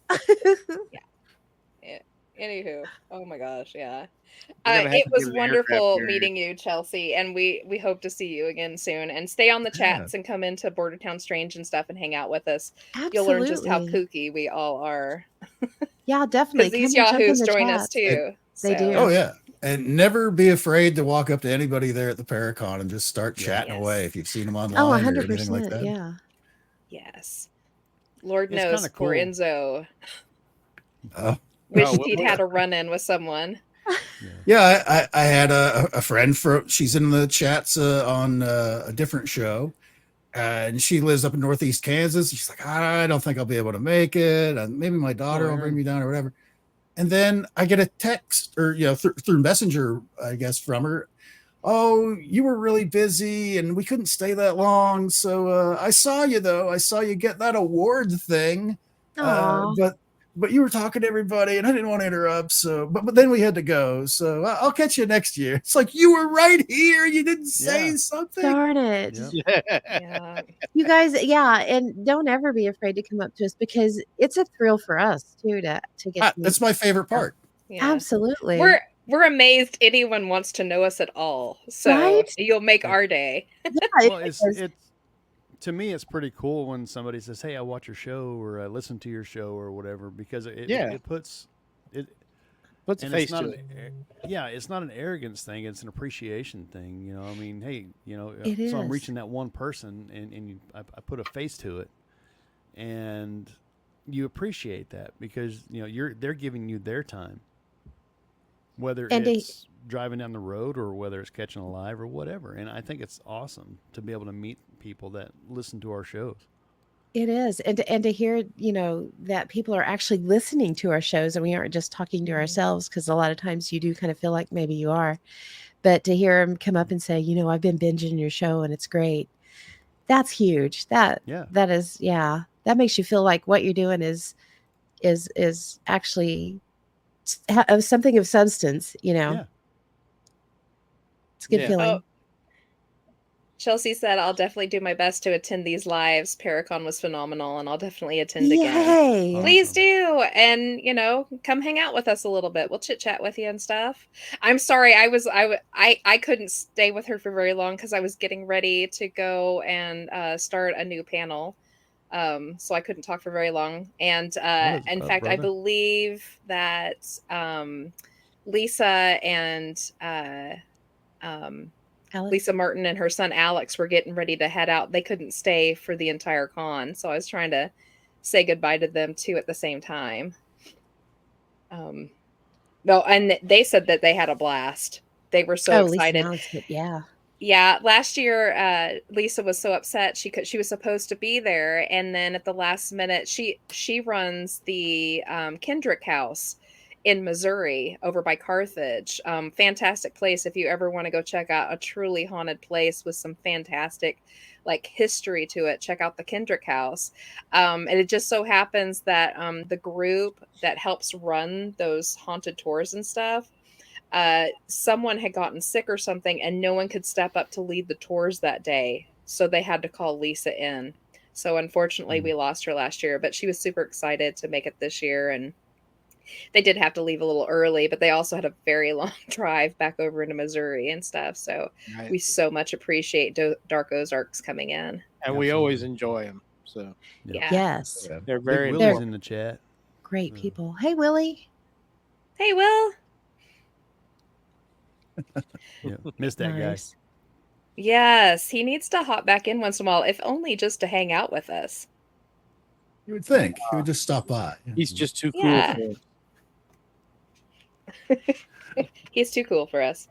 Anywho, oh my gosh, yeah. We're gonna have It to was get an aircraft wonderful carrier. meeting you, Chelsea, and we hope to see you again soon. And stay on the chats and come into Bordertown Strange and stuff and hang out with us. Absolutely. You'll learn just how kooky we all are. Yeah, definitely. Because these Come and jump in yahoos the join us chats. too. They do. Oh yeah. And never be afraid to walk up to anybody there at the ParaCon and just start Yeah. chatting Yes. away if you've seen them Oh, online or anything like 100%. that. Yeah. Yes. Lord It's knows kinda poor cool. Enzo Oh, wished well, he'd well, had a run-in with someone. yeah. I had a friend she's in the chats on a different show. And she lives up in Northeast Kansas. She's like, I don't think I'll be able to make it. Maybe my daughter will bring me down or whatever. And then I get a text or, through Messenger, I guess, from her. Oh, you were really busy and we couldn't stay that long. So I saw you, though. I saw you get that award thing. Aw. But you were talking to everybody and I didn't want to interrupt. So, but then we had to go. So I'll catch you next year. It's like, you were right here. You didn't say Yeah. something. Darn it. Yep. Yeah. You guys, yeah, and don't ever be afraid to come up to us because it's a thrill for us too to get to That's meet. my favorite part. Yeah. Absolutely. We're amazed anyone wants to know us at all. So Right? you'll make our day. Yeah, Well, it it's is. to me, it's pretty cool when somebody says, "Hey, I watch your show," or "I listen to your show," or whatever, because Yeah. it puts it. Puts a And face it's not to an, it. yeah, it's not an arrogance thing. It's an appreciation thing. You know, I mean, hey, It so I'm is. reaching that one person, and I put a face to it, and you appreciate that because they're giving you their time, whether And to- it's driving down the road or whether it's catching a live or whatever. And I think it's awesome to be able to meet people that listen to our shows. It is. And to hear, that people are actually listening to our shows and we aren't just talking to ourselves, because a lot of times you do kind of feel like maybe you are. But to hear them come up and say, I've been binging your show and it's great. That's huge. Yeah. That is, yeah. That makes you feel like what you're doing is actually of something of substance, Yeah. It's a good Yeah. feeling. Oh, Chelsea said, I'll definitely do my best to attend these lives. ParaCon was phenomenal, and I'll definitely attend again. Yay. Please Awesome. do. And, come hang out with us a little bit. We'll chit chat with you and stuff. I'm sorry. I couldn't stay with her for very long because I was getting ready to go and start a new panel. So I couldn't talk for very long. And What is in up, fact, I brother? believe that Lisa and Alex? Lisa Martin and her son Alex were getting ready to head out. They couldn't stay for the entire con, so I was trying to say goodbye to them too at the same time. No, and they said that they had a blast. They were so Lisa excited. Alex, but yeah. Yeah, last year Lisa was so upset she was supposed to be there, and then at the last minute she runs the Kendrick House in Missouri over by Carthage. Fantastic place if you ever want to go check out a truly haunted place with some fantastic history to it. Check out the Kendrick House. And it just so happens that the group that helps run those haunted tours and stuff, someone had gotten sick or something and no one could step up to lead the tours that day. So they had to call Lisa in. So unfortunately we lost her last year, but she was super excited to make it this year. And they did have to leave a little early, but they also had a very long drive back over into Missouri and stuff. So Right. we so much appreciate Dark Ozarks coming in. And we always enjoy them. So Yeah. Yes. they're Big very Willie's important. in the chat. Great people. Hey, Willie. Hey, Will. Yeah, missed that guy. Nice. Yes, he needs to hop back in once in a while, if only just to hang out with us. You would think he would just stop by. He's just too cool Yeah. for it. He's too cool for us.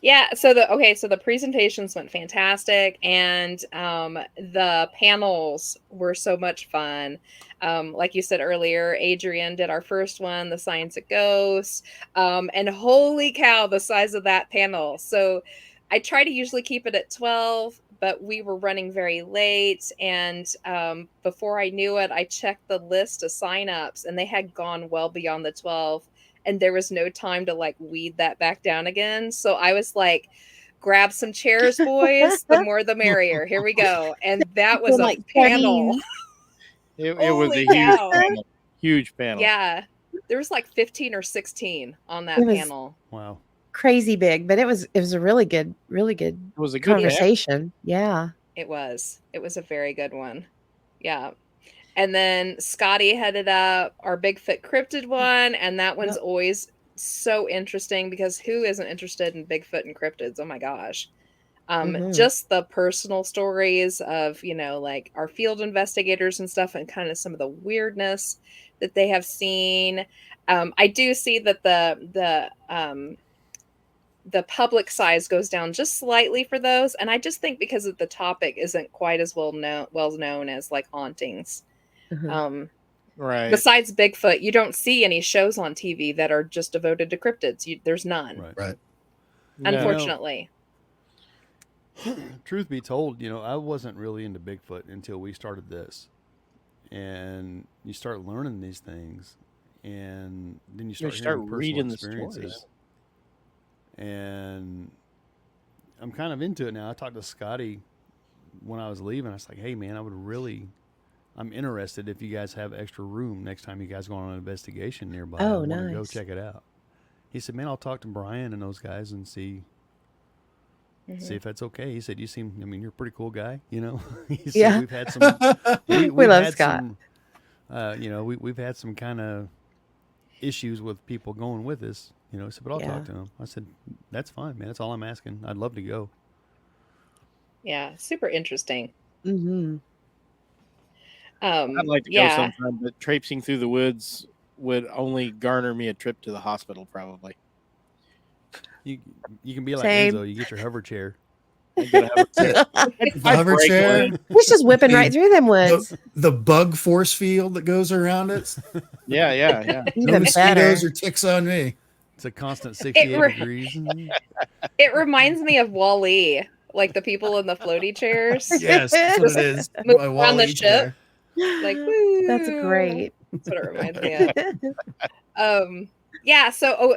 Yeah, so the presentations went fantastic, and the panels were so much fun. Like you said earlier, Adrian did our first one, the Science of Ghosts, and holy cow, the size of that panel. So I try to usually keep it at 12, but we were running very late, and before I knew it, I checked the list of signups, and they had gone well beyond the 12. And there was no time to weed that back down again. So I was like, grab some chairs, boys. The more the merrier. Here we go. And that was a panel. It was a Holy huge cow. panel. Huge panel. Yeah. There was 15 or 16 on that It was- panel. Wow. Crazy big, but it was a really good It was a good conversation. Yeah. It was a very good one. Yeah. And then Scotty headed up our Bigfoot cryptid one, and that one's Yep. always so interesting because who isn't interested in Bigfoot and cryptids? Oh my gosh. Mhm. Just the personal stories of, like our field investigators and stuff, and kind of some of the weirdness that they have seen. I do see that the public size goes down just slightly for those, and I just think because of the topic isn't quite as well known as like hauntings. Mhm. Right. Besides Bigfoot, you don't see any shows on TV that are just devoted to cryptids. There's none, Right. No. unfortunately. Truth be told, I wasn't really into Bigfoot until we started this. And you start learning these things, and then you start start hearing personal reading the experiences. stories. And I'm kind of into it now. I talked to Scotty when I was leaving. I was like, hey, man, I'm interested if you guys have extra room next time you guys go on an investigation nearby. I Oh, want to go nice. check it out. He said, man, I'll talk to Brian and those guys and see if that's okay. He said, you're a pretty cool guy, He said, Yeah. we've had some, We we've love had Scott. some, we've had some kind of issues with people going with us, I said, but I'll Yeah. talk to them. I said, that's fine, man. That's all I'm asking. I'd love to go. Yeah, super interesting. Mhm. I'd like to go sometime, but traipsing through the woods would only garner me a trip to the hospital, probably. You can be like Same. Enzo. You get your hover chair. I'm gonna have The hover break chair, one. He's just whipping right through them woods. the bug force field that goes around it. Yeah. No Even better. mosquitoes or ticks on me. It's a constant 68 degrees. It reminds me of Wall-E, like the people in the floaty chairs. Yes, that's what it is. Move My around the Wall-E ship. chair. Like, woo. That's great. That's what it reminds me of. Yeah, so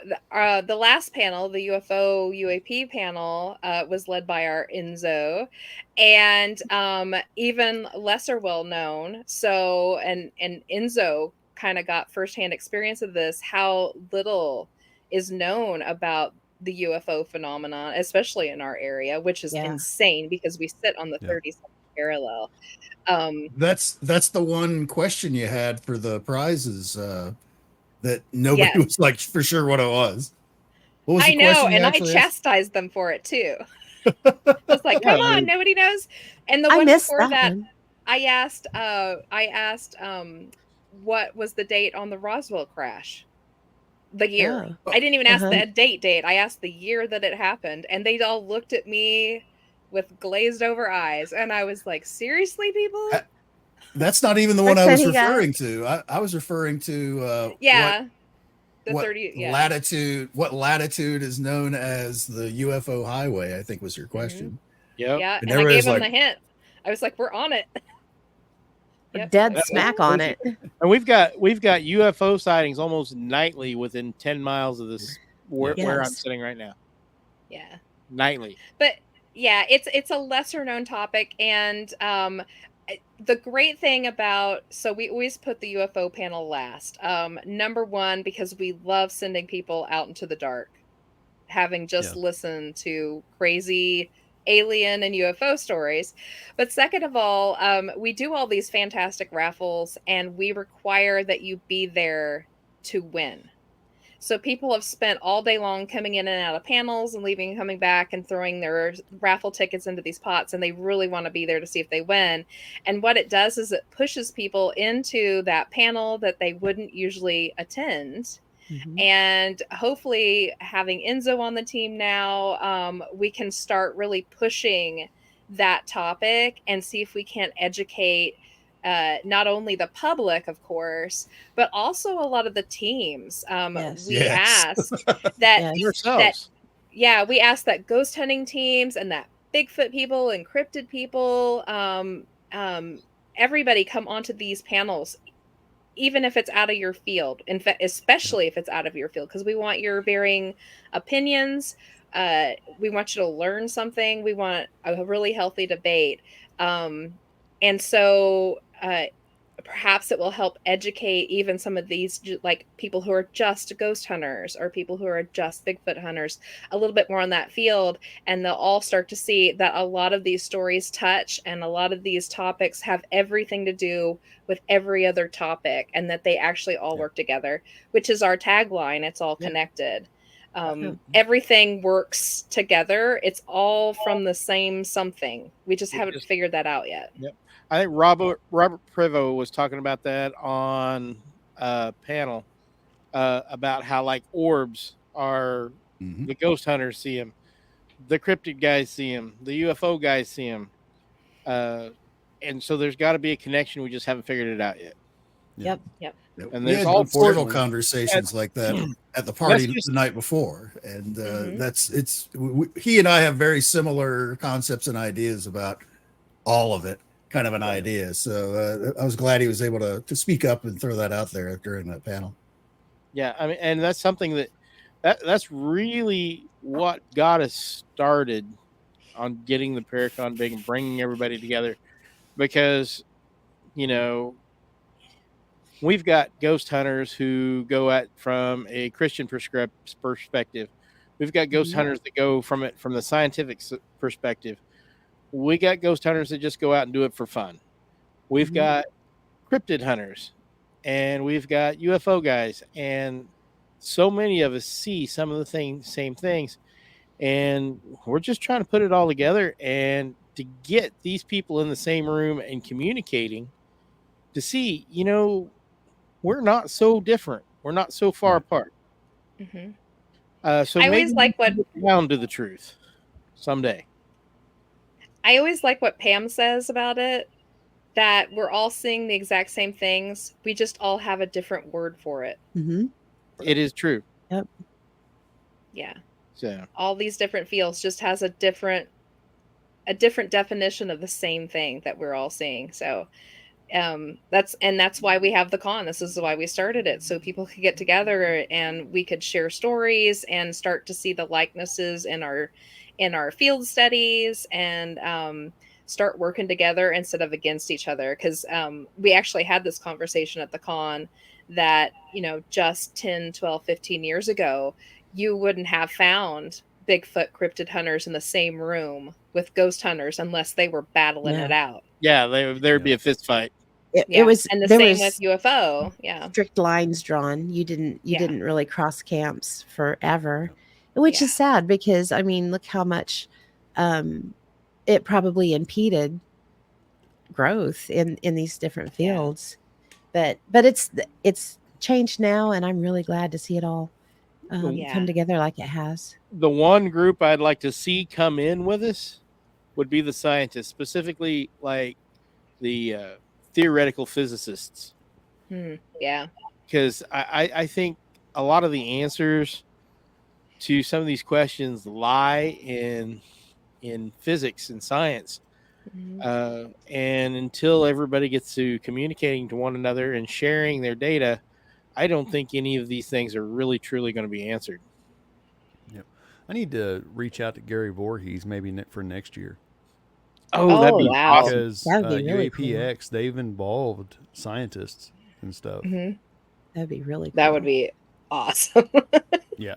the last panel, the UFO UAP panel, was led by our Enzo, and even lesser well known. So and Enzo kind of got firsthand experience of this, how little is known about the UFO phenomenon, especially in our area, which is Yeah. insane because we sit on the 32nd parallel. That's the one question you had for the prizes that nobody Yes. was like for sure what it was. What was I the know, question you and I actually asked? chastised them for it too. I was like, "Come on, nobody knows." And the I one missed before that, one. I asked, what was the date on the Roswell crash? The year. Oh. I didn't even ask Uh-huh. the date. I asked the year that it happened, and they all looked at me with glazed over eyes, and I was like, "Seriously, people?" That's not even the one I said was he got- referring to. I was referring to Yeah. The what 30, yeah. latitude is known as the UFO highway, I think was your question. Yep. Yeah, And and I gave everybody's them like- the hint. I was like, "We're on it." We're Yep. dead That- smack on it. And we've got UFO sightings almost nightly within 10 miles of this where I'm Yes. sitting right now. Yeah. Nightly. But yeah, it's a lesser known topic, and the great thing about, so we always put the UFO panel last. Number one, because we love sending people out into the dark, having just listened to crazy alien and UFO stories. But second of all, we do all these fantastic raffles, and we require that you be there to win. So people have spent all day long coming in and out of panels and leaving and coming back and throwing their raffle tickets into these pots, and they really want to be there to see if they win. And what it does is it pushes people into that panel that they wouldn't usually attend. Mhm. And hopefully having Enzo on the team now, we can start really pushing that topic and see if we can educate not only the public, of course, but also a lot of the teams. Yes. We Yes. asked that, Yes. Yourselves. we asked that ghost hunting teams and that Bigfoot people, encrypted people, everybody come onto these panels, even if it's out of your field. In fact, especially if it's out of your field, because we want your varying opinions. We want you to learn something. We want a really healthy debate. And so perhaps it will help educate even some of these like people who are just ghost hunters or people who are just Bigfoot hunters a little bit more on that field, and they'll all start to see that a lot of these stories touch and a lot of these topics have everything to do with every other topic, and that they actually all work together, which is our tagline. It's all connected. Everything works together. It's all from the same something. We just haven't figured that out yet. Yep. I think Robert Prevost was talking about that on a panel about how like orbs are the ghost hunters see them, the cryptid guys see them, the UFO guys see them, and so there's got to be a connection. We just haven't figured it out yet. Yep. And we there's had all portal conversations like that at the party just the night before, and he and I have very similar concepts and ideas about all of it. Kind of an idea. So I was glad he was able to speak up and throw that out there during that panel. Yeah, I mean, and that's something that's really what got us started on getting the ParaCon big and bringing everybody together, because we've got ghost hunters who go at from a Christian perspective. We've got ghost hunters that go from the scientific perspective. We got ghost hunters that just go out and do it for fun. We've got cryptid hunters, and we've got UFO guys, and so many of us see some of the same things, and we're just trying to put it all together and to get these people in the same room and communicating to see, we're not so different. We're not so far apart. So I always like what down to the truth someday. I always like what Pam says about it, that we're all seeing the exact same things. We just all have a different word for it. It is true. Yep. Yeah. So all these different fields just has a different definition of the same thing that we're all seeing. So that's why we have the con. This is why we started it, so people could get together and we could share stories and start to see the likenesses in our field studies, and start working together instead of against each other. Because we actually had this conversation at the con that just 10, 12, 15 years ago, you wouldn't have found Bigfoot cryptid hunters in the same room with ghost hunters unless they were battling it out. Yeah, there'd be a fist fight. It was, and the same with UFO. Yeah, strict lines drawn. You didn't really cross camps forever, which is sad, because I mean, look how much it probably impeded growth in these different fields. But it's changed now, and I'm really glad to see it all come together like it has. The one group I'd like to see come in with us would be the scientists, specifically like the theoretical physicists. Yeah. Because I think a lot of the answers to some of these questions lie in physics and science. And until everybody gets to communicating to one another and sharing their data, I don't think any of these things are really truly going to be answered. Yep. I need to reach out to Gary Voorhees maybe for next year. Oh, that'd be wow. awesome. Because That'd be really UAPX, they've involved scientists and stuff. That'd be really cool. That would be awesome. Yeah.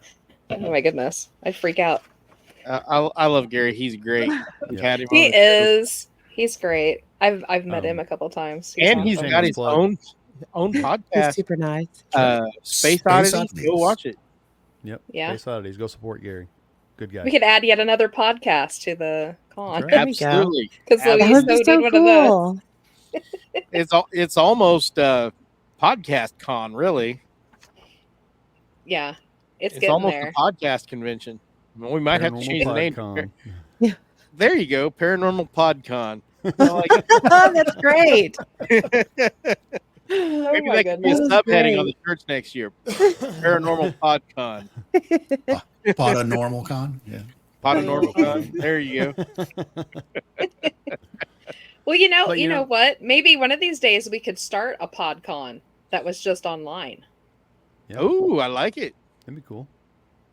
Oh my goodness, I'd freak out. I love Gary. He's great. Had him He on the is. He's great. I've met him a couple times. And he's awesome. got his own He's podcast. super nice. Space Oddities. Go watch it. Yep. Yeah. Space Oddities. Go support Gary. Good guy. We could add yet another podcast to the con. That's right. Absolutely. Because That Louise would be so need one of those. cool. It's almost podcast con, really. Yeah, it's It's getting almost there. a podcast convention. Well, we might have to change the name. PodCon. There you go, Paranormal PodCon. I like it. That's great. Oh Maybe my that could be a goodness. That's subheading great. on the church next year. Paranormal PodCon. Podanormal con. Yeah. Paranormal Con. There you go. Well, you know But, you know- what? Maybe one of these days we could start a PodCon that was just online. Yeah. Oh, I like it. That'd be cool.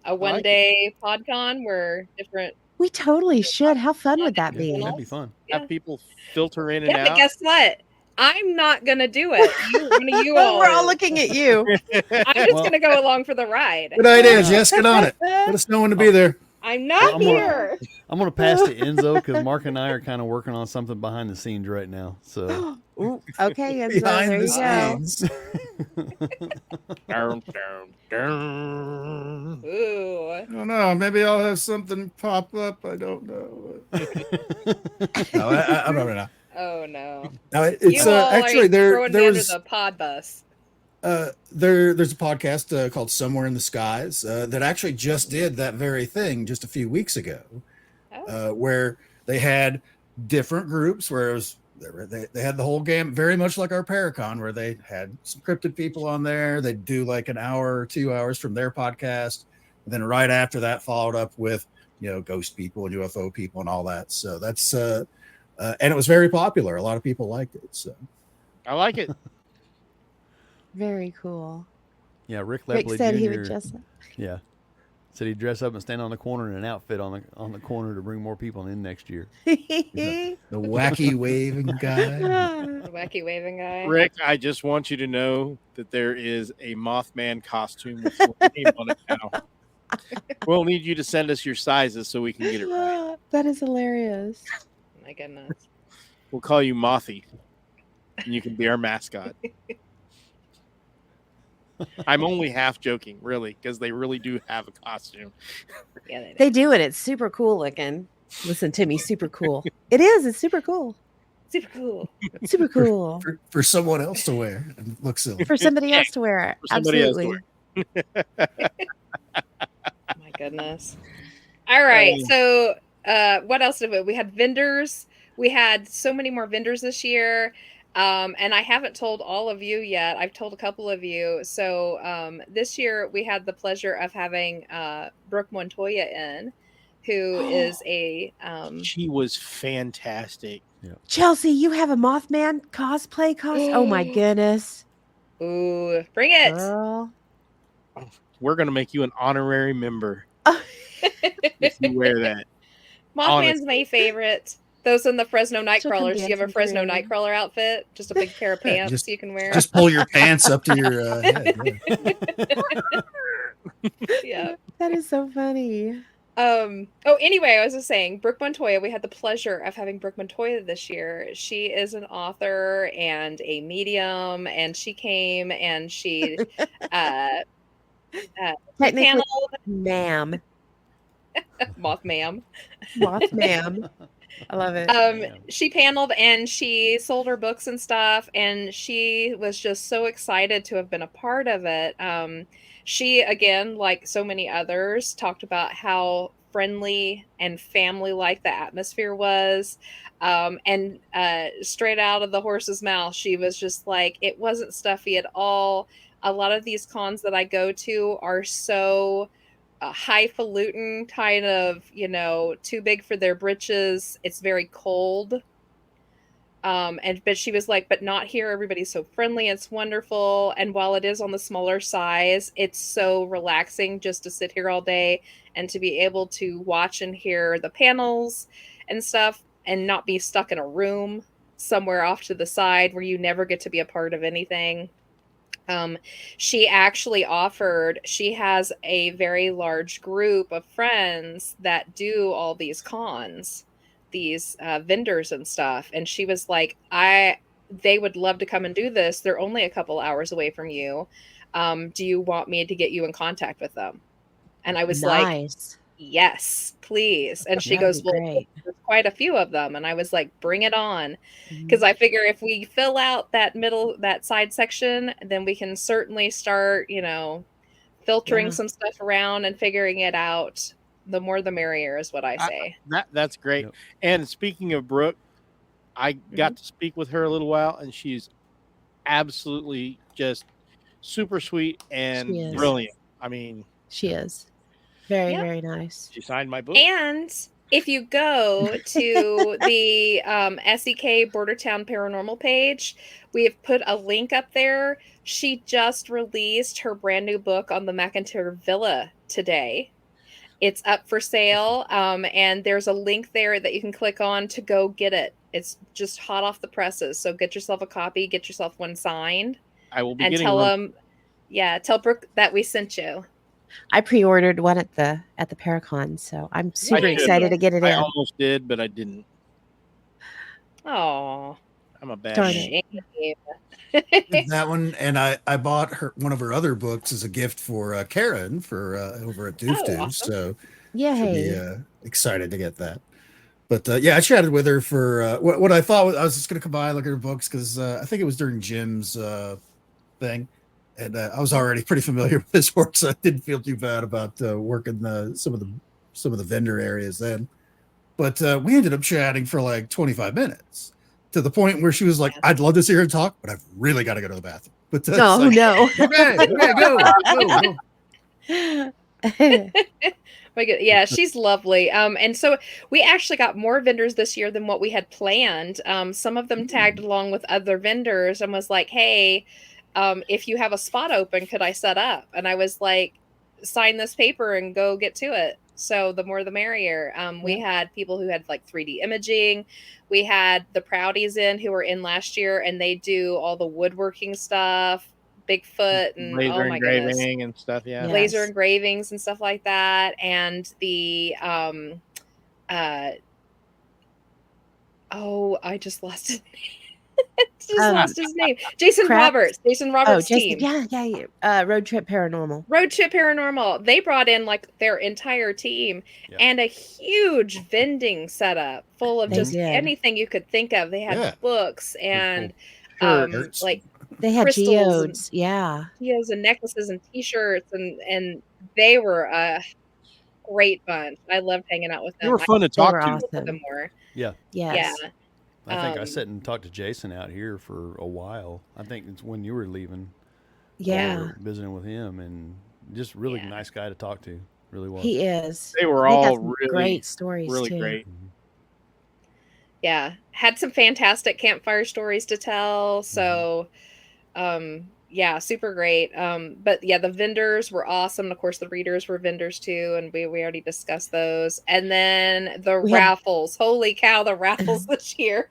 A one-day PodCon where different. We totally should. How fun would that be? That'd be fun. Yeah. Have people filter in and Yeah, but out. guess what? I'm not gonna do it. One of you all. We're all is. looking at you. I'm just Well- gonna go along for the ride. Good idea, Jess. Get on it. Let us know when to be there. I'm not Well, I'm gonna- here. I'm going to pass to Enzo because Mark and I are kind of working on something behind the scenes right now. So Ooh, okay, Enzo, Behind there the you go. scenes. Dun, dun, dun. Ooh. I don't know. Maybe I'll have something pop up. I don't know. No, I don't know. Oh no. No, it's You all actually are there. throwing There me under was the pod bus. there's a podcast called Somewhere in the Skies that actually just did that very thing just a few weeks ago, where they had different groups. Where it was they had the whole game, very much like our ParaCon, where they had some cryptid people on there. They'd do like an hour or 2 hours from their podcast, and then right after that followed up with ghost people and UFO people and all that. So that's and it was very popular. A lot of people liked it. So I like it. Very cool. yeah, Rick Rick Lepley said Jr. he would just. Yeah, said he'd dress up and stand on the corner in an outfit on the corner to bring more people in next year. the wacky waving guy. The wacky waving guy. Rick, I just want you to know that there is a Mothman costume with your name on it now. We'll need you to send us your sizes so we can get it right. That is hilarious. My goodness. We'll call you Mothy, and you can be our mascot. I'm only half joking, really, because they really do have a costume. Yeah, They do, and it's super cool looking. Listen to me, super cool. It is. It's super cool. super cool. Super cool For someone else to wear and look silly. for somebody Yeah, else to wear it. for somebody else to Absolutely. My goodness. All right. So what else did we had vendors. We had so many more vendors this year. And I haven't told all of you yet. I've told a couple of you. So this year we had the pleasure of having Brooke Montoya in, who is a She was fantastic. Chelsea, you have a Mothman cosplay costume? Oh my goodness. ooh, bring it. Girl. We're going to make you an honorary member if you wear that. Mothman's my favorite. Those in the Fresno She'll come Nightcrawlers. Do you have a dancing Fresno through. Nightcrawler outfit? Just a big pair of Yeah, pants you can wear. Just pull your pants up to your head. Yeah. Yeah. That is so funny. Anyway, I was just saying, Brooke Montoya, we had the pleasure of having Brooke Montoya this year. She is an author and a medium, and she came and she Technically, paneled ma'am. Mothman. Mothman. I love it. She paneled and she sold her books and stuff, and she was just so excited to have been a part of it. She, again, like so many others, talked about how friendly and family-like the atmosphere was. And straight out of the horse's mouth, she was just like, it wasn't stuffy at all. A lot of these cons that I go to are so highfalutin, kind of, too big for their britches. It's very cold. But she was like, but not here. Everybody's so friendly. It's wonderful. And while it is on the smaller size, it's so relaxing just to sit here all day and to be able to watch and hear the panels and stuff and not be stuck in a room somewhere off to the side where you never get to be a part of anything. She actually offered, she has a very large group of friends that do all these cons, these vendors and stuff. And she was like, they would love to come and do this. They're only a couple hours away from you. Do you want me to get you in contact with them? And I was like, yes, please. And she goes, well, there's quite a few of them. And I was like, bring it on. Because I figure if we fill out that side section, then we can certainly start, filtering some stuff around and figuring it out. The more the merrier is what I say. That's great. Yep. And speaking of Brooke, I got to speak with her a little while, and she's absolutely just super sweet and brilliant. I mean, she is very, very nice. She signed my book. And if you go to the SEK Bordertown Paranormal page, we have put a link up there. She just released her brand new book on the McIntyre Villa today. It's up for sale, and there's a link there that you can click on to go get it. It's just hot off the presses. So get yourself a copy, get yourself one signed, I will be and getting tell one. them, yeah, tell Brooke that we sent you. I pre-ordered one at the ParaCon, so I'm super should. excited to get it I in. almost did, but I didn't. Oh, I'm a bad Darn man. it. shame. That one, and I bought her one of her other books as a gift for Karen for over at Doof Oh, Doof, awesome. so she'll be Yay. excited to get that. But yeah, I chatted with her for what I thought was, I was just going to come by and look at her books because I think it was during Jim's thing, and I was already pretty familiar with this work, so I didn't feel too bad about working some of the vendor areas then. But we ended up chatting for like 25 minutes to the point where she was like, "I'd love to see her talk, but I've really got to go to the bathroom." But it's Oh like, no. okay, go. My God. Yeah, she's lovely. And so we actually got more vendors this year than what we had planned. Some of them tagged along with other vendors and was like, "Hey, if you have a spot open, could I set up?" And I was like, "Sign this paper and go get to it." So the more the merrier. We had people who had like 3D imaging. We had the Proudies in who were in last year, and they do all the woodworking stuff, Bigfoot, and Laser oh my goodness, engraving and stuff. Yeah. Yeah. laser Yes. engravings and stuff like that. And the oh, I just lost his lost his name. Jason Crap. Roberts. Jason Oh, Roberts' Jason. team. Yeah. Road Trip Paranormal. Road Trip Paranormal. They brought in like their entire team and a huge vending setup full of They just did. anything you could think of. They had books and Shirts. like They had crystals geodes. Yeah. geos and necklaces and t-shirts, and they were a great bunch. I loved hanging out with They them. were fun to They talk were to. With them awesome. more. Yeah. Yes. Yeah. I think I sat and talked to Jason out here for a while. I think it's when you were leaving. Yeah. We were visiting with him, and just really nice guy to talk to. Really was. He is. They were They got all some really great stories really too. great. Yeah. Had some fantastic campfire stories to tell. So yeah, super great. But yeah, the vendors were awesome. Of course, the readers were vendors too, and we already discussed those. And then the We had- raffles. Holy cow, the raffles this year.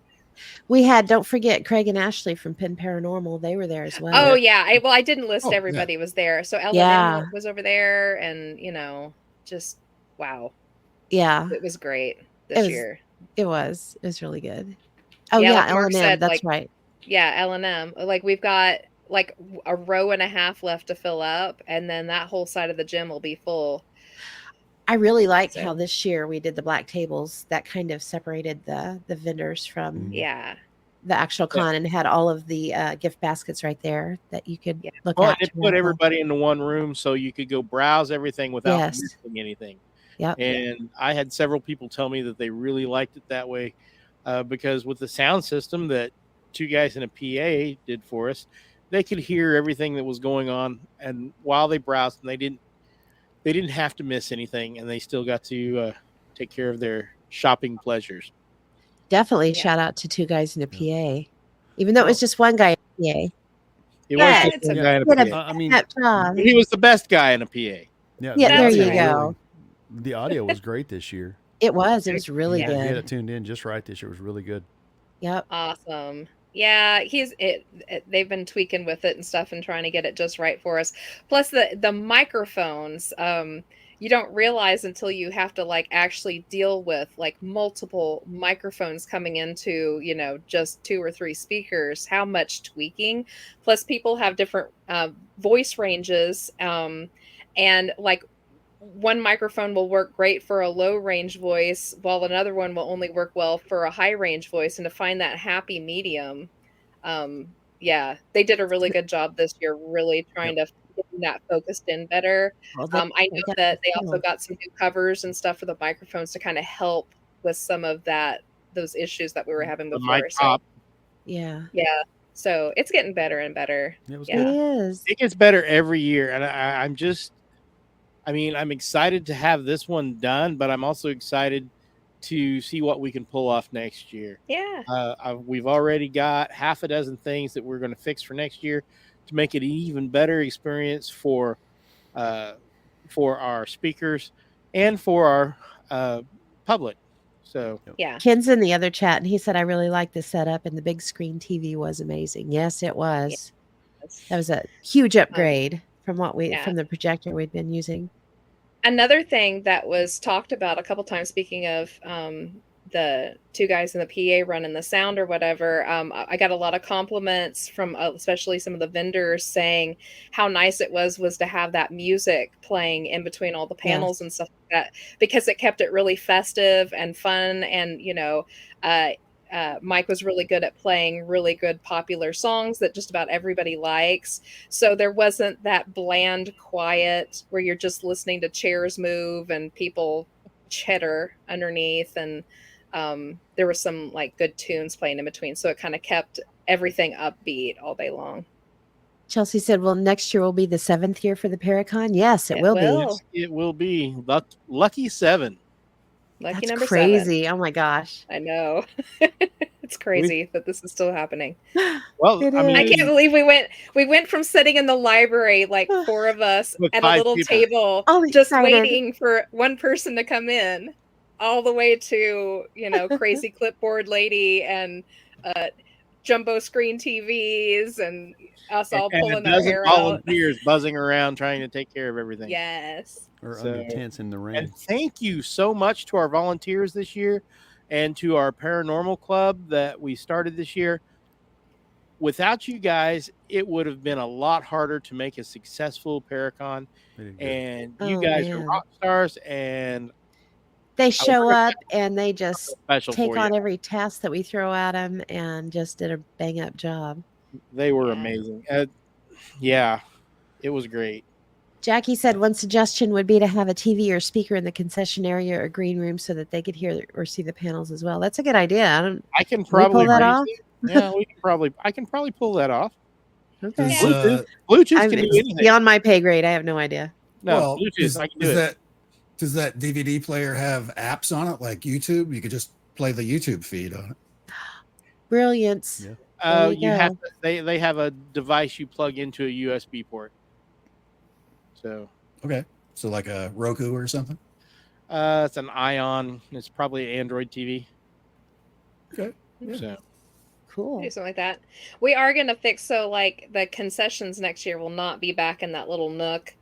We had, don't forget, Craig and Ashley from Penn Paranormal. They were there as well. Oh yeah. I didn't list Oh, yeah. everybody was there. So Ellen Yeah. was over there, and just wow. Yeah. It was great It this was- year. It was really good. Oh Yeah, yeah, like Mark L&M. said, That's like- right. Yeah, L&M. Like we've got like a row and a half left to fill up, and then that whole side of the gym will be full. I really like So- how this year we did the black tables. That kind of separated the vendors from Yeah. the actual con and had all of the gift baskets right there that you could look Well, at. and it to put raffle. everybody into one room so you could go browse everything without Yes. missing anything. Yep. And I had several people tell me that they really liked it that way because with the sound system that two guys in a PA did for us, they could hear everything that was going on. And while they browsed, and they didn't have to miss anything, and they still got to take care of their shopping pleasures. Definitely Yeah. shout out to two guys in a PA. Even though it was just one guy in a PA. It Yeah, was it's just a okay. guy in a Did a PA. I mean, that job. He was the best guy in a PA. yeah, Yeah, the there audio you go. really- the audio was great this year. It was really Yeah. He had good. it tuned in just right this year. It was really good. Yep. Awesome. Yeah, they've been tweaking with it and stuff and trying to get it just right for us. Plus the microphones, you don't realize until you have to like actually deal with like multiple microphones coming into, just 2 or 3 speakers, how much tweaking. Plus people have different voice ranges, and like one microphone will work great for a low range voice while another one will only work well for a high range voice, and to find that happy medium, they did a really good job this year, really trying to get that focused in better. Well, I they know got that they the also channel. got some new covers and stuff for the microphones to kind of help with some of those issues that we were having The before. mic So top. Yeah. so it's getting better and better. It was Yeah. It good. is. It gets better every year, and I'm excited to have this one done, but I'm also excited to see what we can pull off next year. Yeah. We've already got half a dozen things that we're going to fix for next year to make it an even better experience for our speakers and for our public. So Yeah. Ken's in the other chat, and he said, I really like the setup, and the big screen TV was amazing. Yes, it was. That was a huge upgrade from yeah. from the projector we'd been using. Another thing that was talked about a couple times, speaking of the two guys in the PA running the sound or whatever, I got a lot of compliments from especially some of the vendors saying how nice it was to have that music playing in between all the panels and stuff like that, because it kept it really festive and fun. And, Mike was really good at playing really good popular songs that just about everybody likes. So there wasn't that bland quiet where you're just listening to chairs move and people chitter underneath. And there was some like good tunes playing in between. So it kind of kept everything upbeat all day long. Chelsea said, well, next year will be the 7th year for the Paracon. Yes, it will be. yes, it will be. Lucky 7. Lucky That's number crazy. 7. Oh my gosh. I know. It's crazy that this is still happening. Well, It I mean, I can't believe we went from sitting in the library, like 4 of us With at a 5 little people. table, All just excited. waiting for one person to come in, all the way to, crazy clipboard lady and jumbo screen TVs and us all and pulling a our dozen hair out. volunteers buzzing around trying to take care of everything. Yes. Or So- under tents in the rain. And thank you so much to our volunteers this year and to our paranormal club that we started this year. Without you guys, it would have been a lot harder to make a successful Paracon. They did good. And you Oh, guys man. are rock stars, and They show we're gonna up and they just special take for on you. every task that we throw at them and just did a bang up job. They were Yeah. amazing. Yeah, it was great. Jackie said one suggestion would be to have a TV or speaker in the concession area or green room so that they could hear or see the panels as well. That's a good idea. I can we probably pull that raise off? it. Yeah, I can probably pull that off. Okay. Does, Bluetooth can do It's anything. beyond my pay grade. I have no idea. No, well, Bluetooth, I can do it. Does that DVD player have apps on it like YouTube? You could just play the YouTube feed on it. Brilliance. Yeah. There you Have go. they have a device you plug into a USB port. So Okay. So like a Roku or something? it's an Ion. It's probably an Android TV. Okay. Yeah. So Cool. Do something like that. We are going to fix, so like the concessions next year will not be back in that little nook.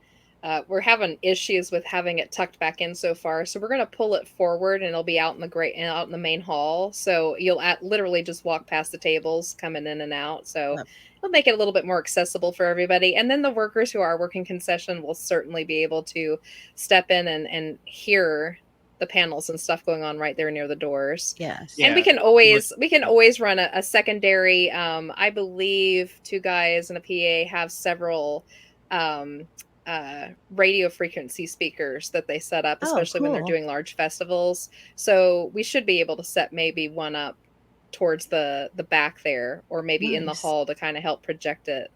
We're having issues with having it tucked back in so far, so we're going to pull it forward, and it'll be out in the main hall. So you'll literally just walk past the tables, coming in and out. So it'll make it a little bit more accessible for everybody. And then the workers who are working concession will certainly be able to step in and hear the panels and stuff going on right there near the doors. Yes. Yeah. And we can always run a secondary. I believe 2 guys and a PA have several radio frequency speakers that they set up, especially when they're cool. doing large festivals. So we should be able to set maybe one up towards the back there, or maybe in the Nice. hall to kind of help project it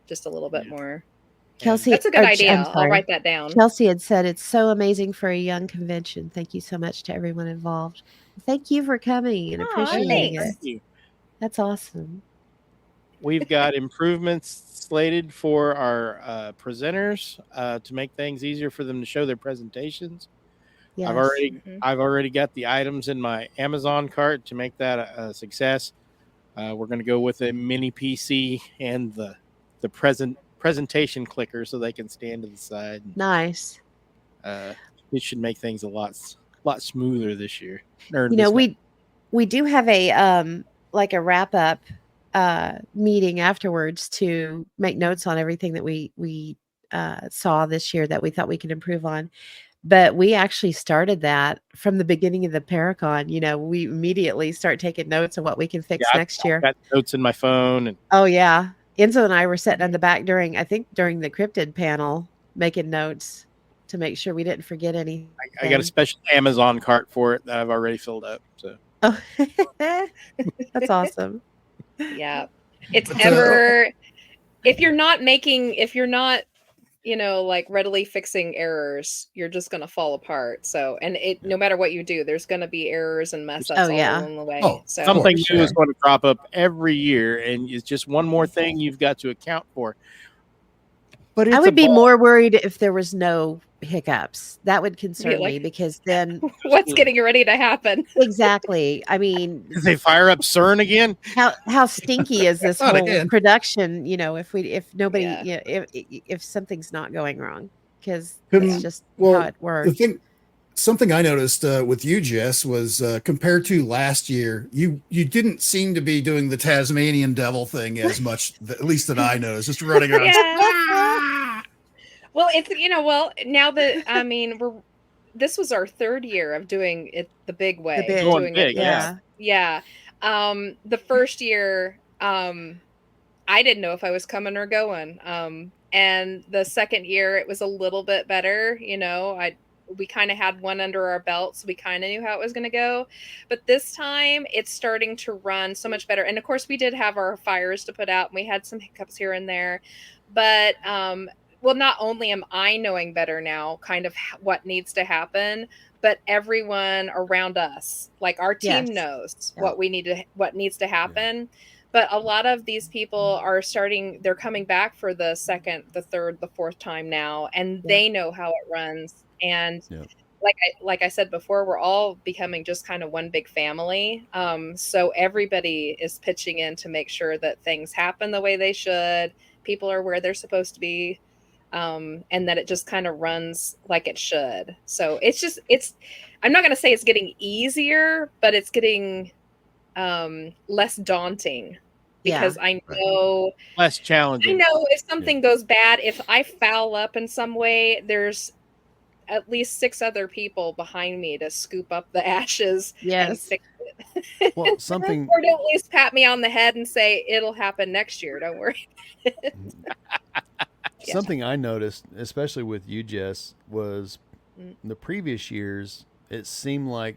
just a little bit more. Kelsey, That's a good or, idea. I'm I'll sorry. write that down. Chelsea had said it's so amazing for a young convention. Thank you so much to everyone involved. Thank you for coming and Aw, appreciating thanks. it. thank you. That's awesome. We've got improvements slated for our presenters to make things easier for them to show their presentations. Yes. I've already got the items in my Amazon cart to make that a success. We're going to go with a mini PC and the presentation clicker so they can stand to the side. Nice. It should make things a lot smoother this year. We do have a like a wrap up meeting afterwards to make notes on everything that we saw this year that we thought we could improve on. But we actually started that from the beginning of the Paracon. We immediately start taking notes on what we can fix next year. I've got notes in my phone. And Oh yeah. Enzo and I were sitting in the back during the cryptid panel making notes to make sure we didn't forget anything. I got a special Amazon cart for it that I've already filled up. So Oh, that's awesome. Yeah. It's But, if you're not like readily fixing errors, you're just going to fall apart. So, and no matter what you do, there's going to be errors and mess ups all along the way. Oh, So something sure. new is going to crop up every year, and it's just one more thing you've got to account for. But I it's a would be ball. more worried if there was no hiccups. That would concern like- me because then What's getting ready to happen? exactly. I mean, Did they fire up CERN again? how stinky is this Not whole again. production? You know, if nobody, Yeah. if something's not going wrong, because Couldn't- that's just well, how it The works. thing, something I noticed with you, Jess, was compared to last year, you didn't seem to be doing the Tasmanian devil thing as much, at least that I noticed, just running around. Yeah. Well, it's now that this was our third year of doing it the big way, big- Going doing big, it. yeah. Yeah. The first year, I didn't know if I was coming or going. And the second year it was a little bit better, we kind of had one under our belt, so we kind of knew how it was going to go. But this time it's starting to run so much better. And of course we did have our fires to put out and we had some hiccups here and there. But well, not only am I knowing better now kind of what needs to happen, but everyone around us, like our team Yes. knows Yeah. what needs to happen. But a lot of these people are they're coming back for the second, the third, the fourth time now, and they know how it runs. And Yep. like I said before, we're all becoming just kind of one big family. So everybody is pitching in to make sure that things happen the way they should. People are where they're supposed to be. And that it just kind of runs like it should. So I'm not going to say it's getting easier, but it's getting less daunting because I know Less challenging. if something goes bad, if I foul up in some way, there's at least 6 other people behind me to scoop up the ashes and Yes. fix it. Well, something Or to at least pat me on the head and say it'll happen next year. Don't worry. Yeah. something I noticed, especially with you, Jess, was Mm. the previous years. It seemed like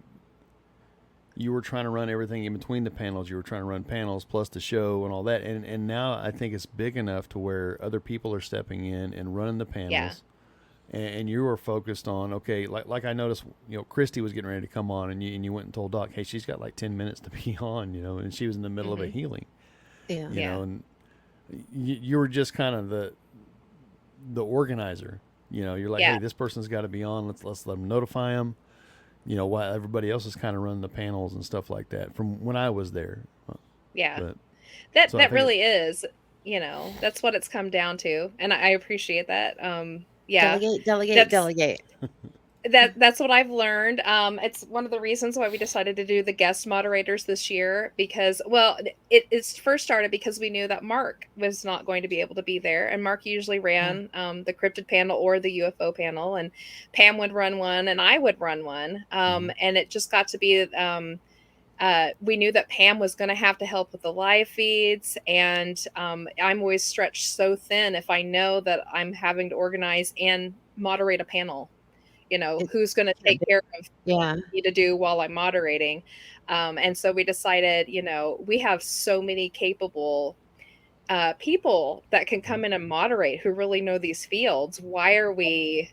you were trying to run everything in between the panels. You were trying to run panels plus the show and all that. And now I think it's big enough to where other people are stepping in and running the panels. Yeah. And you were focused on, okay, like I noticed, Christy was getting ready to come on, and you went and told Doc, hey, she's got like 10 minutes to be on, and she was in the middle of a healing, Yeah. you know, and you were just kind of the organizer, you're like, Yeah. hey, this person's got to be on. Let's let them notify them, while everybody else is kind of running the panels and stuff like that from when I was there. Yeah. But That so I think really is, that's what it's come down to. And I appreciate that. Yeah. Delegate. That's what I've learned. It's one of the reasons why we decided to do the guest moderators this year because, well, it's first started because we knew that Mark was not going to be able to be there, and Mark usually ran the cryptid panel or the UFO panel, and Pam would run one, and I would run one, and it just got to be. We knew that Pam was going to have to help with the live feeds, and I'm always stretched so thin if I know that I'm having to organize and moderate a panel. Who's going to take care of what I need to do while I'm moderating. And so we decided, we have so many capable people that can come in and moderate who really know these fields. Why are we,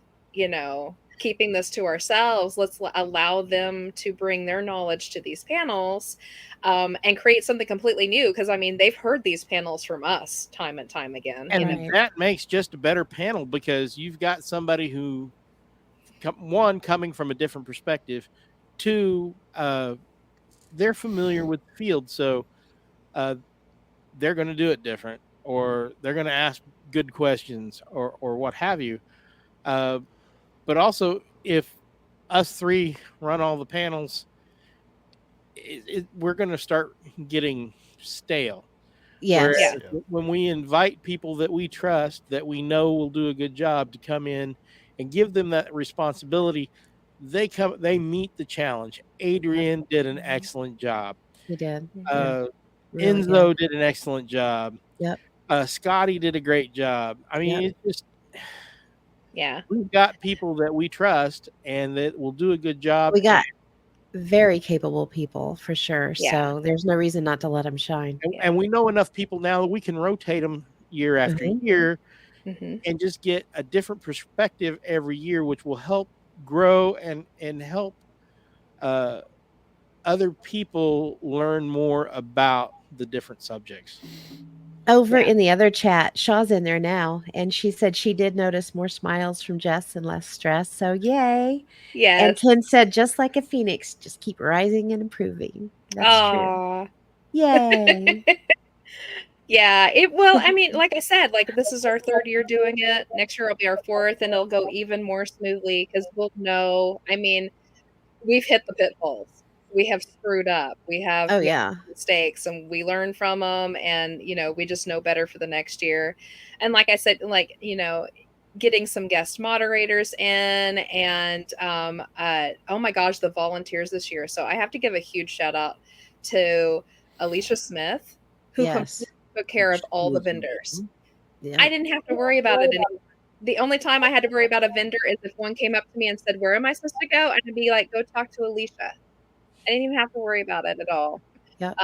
keeping this to ourselves? Let's allow them to bring their knowledge to these panels and create something completely new. Because, they've heard these panels from us time and time again. And that makes just a better panel because you've got somebody who, one, coming from a different perspective, two, they're familiar with the field, so they're going to do it different, or they're going to ask good questions, or what have you. But also, if us three run all the panels, we're going to start getting stale. Yes. Whereas when we invite people that we trust, that we know will do a good job, to come in and give them that responsibility, they meet the challenge. Adrian did an excellent job. He did. Enzo did an excellent job. Yep. Scotty did a great job. It's just, we've got people that we trust and that will do a good job. We got very capable people for sure. Yeah. So there's no reason not to let them shine. And we know enough people now that we can rotate them year after year and just get a different perspective every year, which will help grow and help other people learn more about the different subjects. Over Yeah. in the other chat, Shaw's in there now, and she said she did notice more smiles from Jess and less stress. So yay! And Yes. Ken said, just like a phoenix, just keep rising and improving. That's true. Aw. Yay! Yeah, well, I mean, like I said, like this is our 3rd year doing it. Next year will be our 4th, and it'll go even more smoothly because we'll know. I mean, we've hit the pitfalls. We have screwed up. We have Oh made yeah, mistakes, and we learn from them, and we just know better for the next year. And like I said, like getting some guest moderators in, and oh my gosh, the volunteers this year. So I have to give a huge shout out to Alicia Smith, who yes, completely took care of She all the was vendors. yeah. I didn't have to worry about it anymore. The only time I had to worry about a vendor is if one came up to me and said, "Where am I supposed to go?" And I'd be like, "Go talk to Alicia." I didn't even have to worry about it at all. Yep.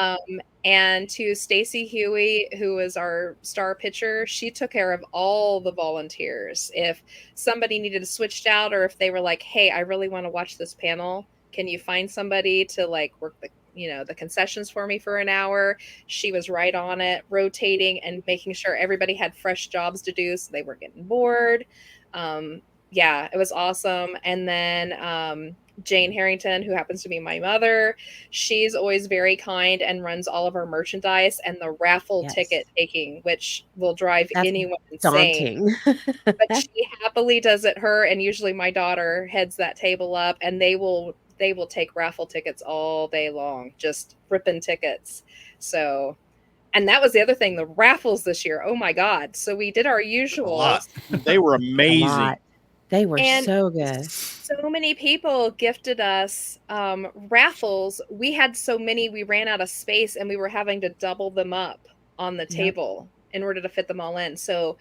And to Stacy Huey, who was our star pitcher, she took care of all the volunteers. If somebody needed switched out, or if they were like, "Hey, I really want to watch this panel. Can you find somebody to like work the concessions for me for an hour?" She was right on it, rotating and making sure everybody had fresh jobs to do so they weren't getting bored. Yeah, it was awesome. And then Jane Harrington, who happens to be my mother, she's always very kind and runs all of our merchandise and the raffle Yes. ticket taking, which will drive That's anyone insane. daunting. But she happily does it. Her and usually my daughter heads that table up, and they will take raffle tickets all day long, just ripping tickets. So, and that was the other thing, the raffles this year. Oh my God. So we did our usuals. They were A amazing. lot. They were And so good. so many people gifted us raffles. We had so many, we ran out of space, and we were having to double them up on the Yep. table in order to fit them all in. So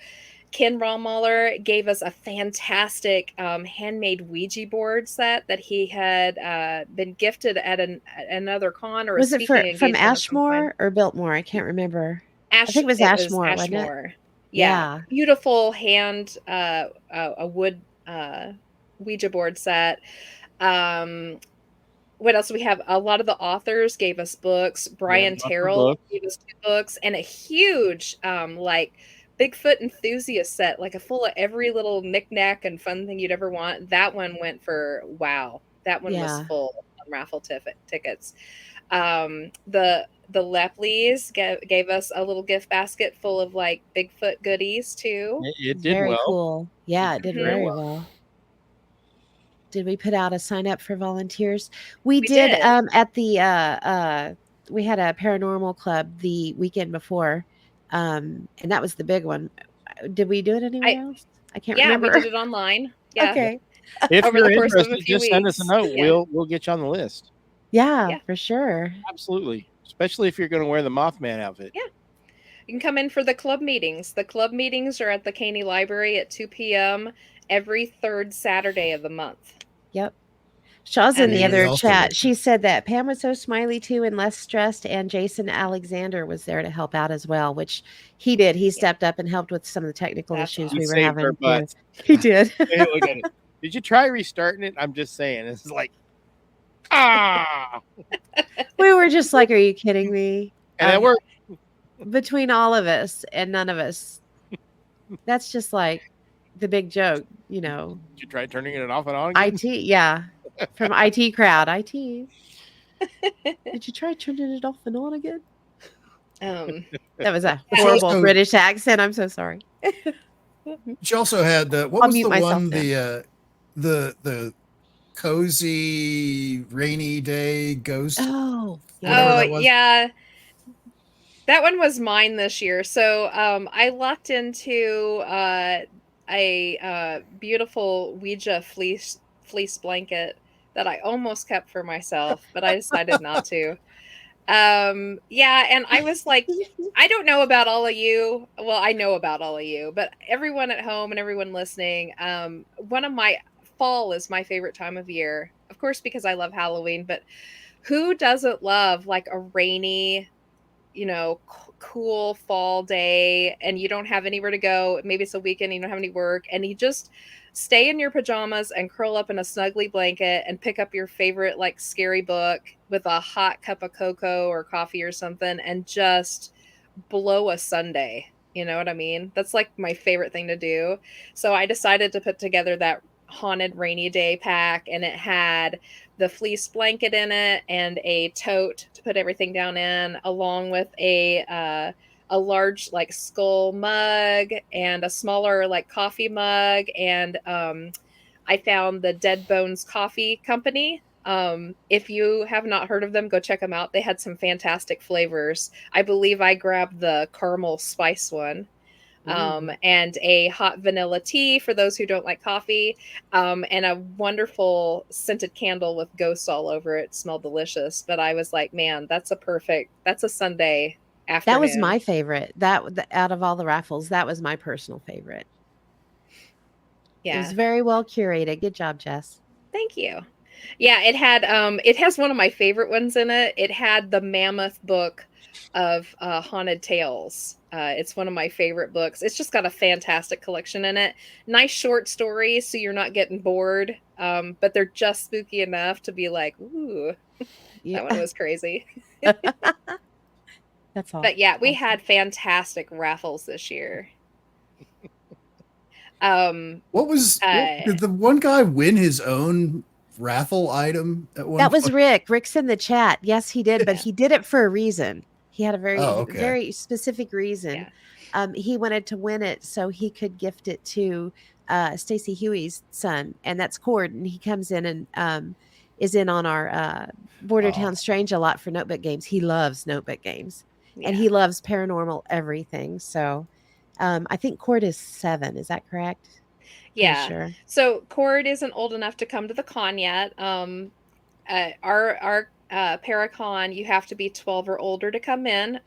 Ken Rollmuller gave us a fantastic handmade Ouija board set that he had been gifted at another con or Was a it speaking from engagement of some kind. Ashmore or Biltmore? I can't remember. I think it was Ashmore, wasn't it? Yeah. Yeah. Beautiful hand, a wood Ouija board set. What else do we have? A lot of the authors gave us books. Brian lots of Terrell books. gave us 2 books and a huge like Bigfoot enthusiast set, like a full of every little knickknack and fun thing you'd ever want. That one went for wow. That one was Yeah. full on raffle tickets. The Lepleys gave us a little gift basket full of like Bigfoot goodies too. It did Very well. cool. Yeah, it did Mhm. very well. Did we put out a sign up for volunteers? We We did, did. at the we had a paranormal club the weekend before. And that was the big one. Did we do it anywhere else? I can't Yeah, remember. we did it online. Yeah. Okay. If Over you're the course of a interested, few just send us a weeks. note. Yeah. We'll get you on the list. Yeah, Yeah. for sure. Absolutely. Especially if you're going to wear the Mothman outfit. Yeah. You can come in for the club meetings. The club meetings are at the Caney Library at 2 p.m. every 3rd Saturday of the month. Yep. Shaw's in And the then we other also- chat. She said that Pam was so smiley too and less stressed, and Jason Alexander was there to help out as well, which he did. He stepped up and helped with some of the technical That's issues awesome. we He were saved our having. Too. butts. He did. Hey, look at it. Did you try restarting it? I'm just saying. This is like, We were just like, "Are you kidding me?" and it worked. Between all of us and none of us. That's just like the big joke, you know. Did you try turning it off and on again? IT, yeah. From IT crowd. IT. Did you try turning it off and on again? That was a horrible also- British accent. I'm so sorry. She also had what I'll was mute the myself one then. the cozy rainy day ghost? Oh, Whatever Oh, that was. yeah. That one was mine this year. So I lucked into a beautiful Ouija fleece blanket that I almost kept for myself, but I decided not to. Yeah, and I was like, I don't know about all of you. Well, I know about all of you, but everyone at home and everyone listening, one of my fall is my favorite time of year. Of course, because I love Halloween, but who doesn't love like a rainy, cool fall day, and you don't have anywhere to go? Maybe it's a weekend, you don't have any work, and you just stay in your pajamas and curl up in a snuggly blanket and pick up your favorite like scary book with a hot cup of cocoa or coffee or something and just blow a sundae. You know what I mean? That's like my favorite thing to do. So I decided to put together that haunted rainy day pack, and it had the fleece blanket in it and a tote to put everything down in, along with a large like skull mug and a smaller like coffee mug, and I found the Dead Bones Coffee Company. If you have not heard of them, go check them out. They had some fantastic flavors. I believe I grabbed the caramel spice one. And a hot vanilla tea for those who don't like coffee, and a wonderful scented candle with ghosts all over it. Smelled delicious. But I was like, man, that's a Sunday afternoon. That was my favorite. Out of all the raffles, that was my personal favorite. It was Yeah. very well curated. Good job, Jess. Thank you. Yeah, it has one of my favorite ones in it. It had the Mammoth book of haunted tales. It's one of my favorite books. It's just got a fantastic collection in it. Nice short stories, so you're not getting bored. But they're just spooky enough to be like, ooh, that one was crazy. That's all. But yeah, we had fantastic raffles this year. Did the one guy win his own raffle item at one That was point? Rick. Rick's in the chat. Yes, he did, but he did it for a reason. He had a very specific reason. Yeah. He wanted to win it so he could gift it to Stacey Huey's son, and that's Cord. And he comes in and is in on our Bordertown Strange a lot for notebook games. He loves notebook games, and he loves paranormal everything. So I think Cord is 7. Is that correct? Yeah. Sure. So Cord isn't old enough to come to the con yet. Our ParaCon, you have to be 12 or older to come in,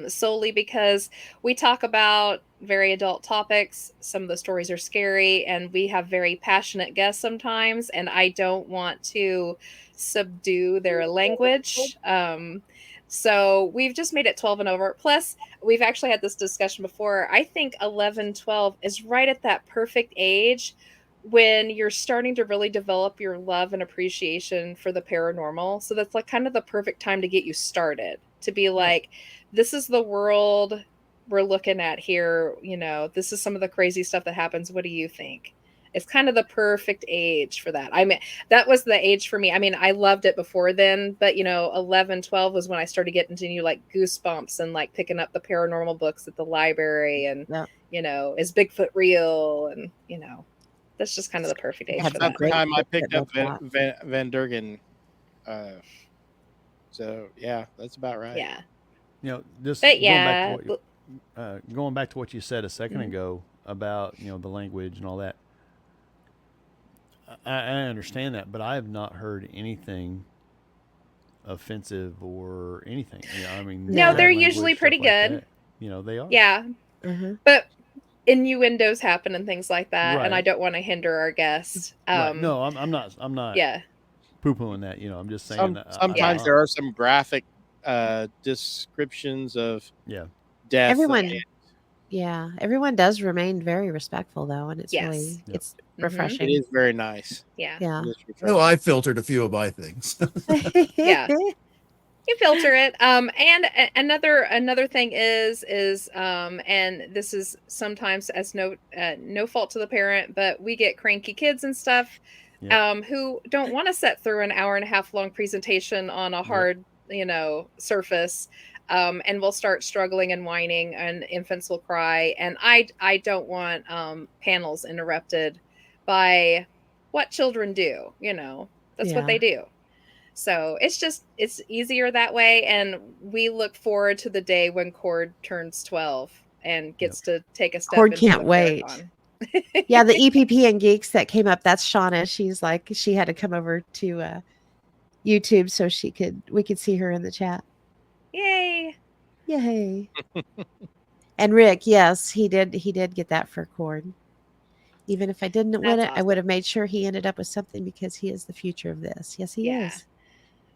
solely because we talk about very adult topics. Some of the stories are scary, and we have very passionate guests sometimes, and I don't want to subdue their language. So we've just made it 12 and over. Plus, we've actually had this discussion before. I think 11, 12 is right at that perfect age when you're starting to really develop your love and appreciation for the paranormal. So that's like kind of the perfect time to get you started, to be like, this is the world we're looking at here. You know, this is some of the crazy stuff that happens. What do you think? It's kind of the perfect age for that. I mean, that was the age for me. I mean, I loved it before then, but 11, 12 was when I started getting into like Goosebumps and like picking up the paranormal books at the library, and is Bigfoot real? And that's just kind of the perfect age for that. That's the time I picked up Van Durgen. So yeah, that's about right. Yeah. Just going back to what you said a second ago about the language and all that. I understand that, but I have not heard anything offensive or anything. I mean, no, they're usually pretty good. They are. Yeah, but innuendos happen and things like that, and I don't want to hinder our guests. No, I'm not. Yeah, poo-pooing that. I'm just saying that sometimes there are some graphic descriptions of death. Everyone does remain very respectful though, and it's really it's refreshing. It is very nice. Yeah. No, I filtered a few of my things. Yeah. You filter it. And another thing is and this is sometimes as no fault to the parent, but we get cranky kids and stuff who don't want to sit through an hour and a half long presentation on a hard surface. And we'll start struggling and whining, and infants will cry. And I don't want panels interrupted by what children do. That's what they do. So it's easier that way. And we look forward to the day when Cord turns 12 and gets to take a step. Cord can't wait. Yeah, the EPP and Geeks that came up, that's Shauna. She's like, she had to come over to YouTube so we could see her in the chat. Yay. And Rick, yes, he did get that for Cord. Even if I didn't win it, awesome. I would have made sure he ended up with something because he is the future of this. Yes, he is.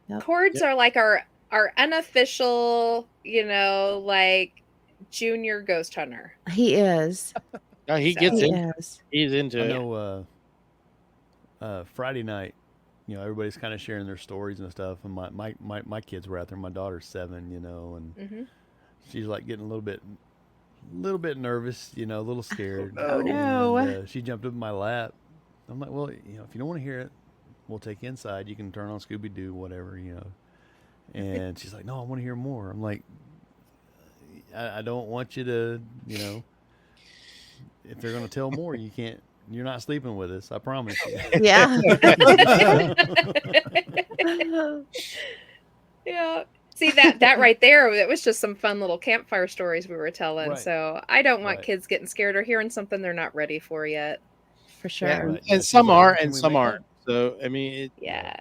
Yep. Cords are like our unofficial, like junior ghost hunter. He is. No, he gets in. He's into it. I know Friday night, everybody's kind of sharing their stories and stuff, and my kids were out there. My daughter's 7, and she's like getting a little bit nervous, a little scared. Oh, no. And she jumped up in my lap. I'm like, well, if you don't want to hear it, we'll take you inside. You can turn on Scooby Doo, whatever. And she's like, no, I want to hear more. I'm like, I don't want you to, if they're going to tell more, you can't. You're not sleeping with us. I promise you. Yeah. Yeah. See that right there, it was just some fun little campfire stories we were telling. Right. So I don't want Right. kids getting scared or hearing something they're not ready for yet. For sure. Yeah, Right. and She's some like, are, "Can and we some make aren't. So I mean, Yeah.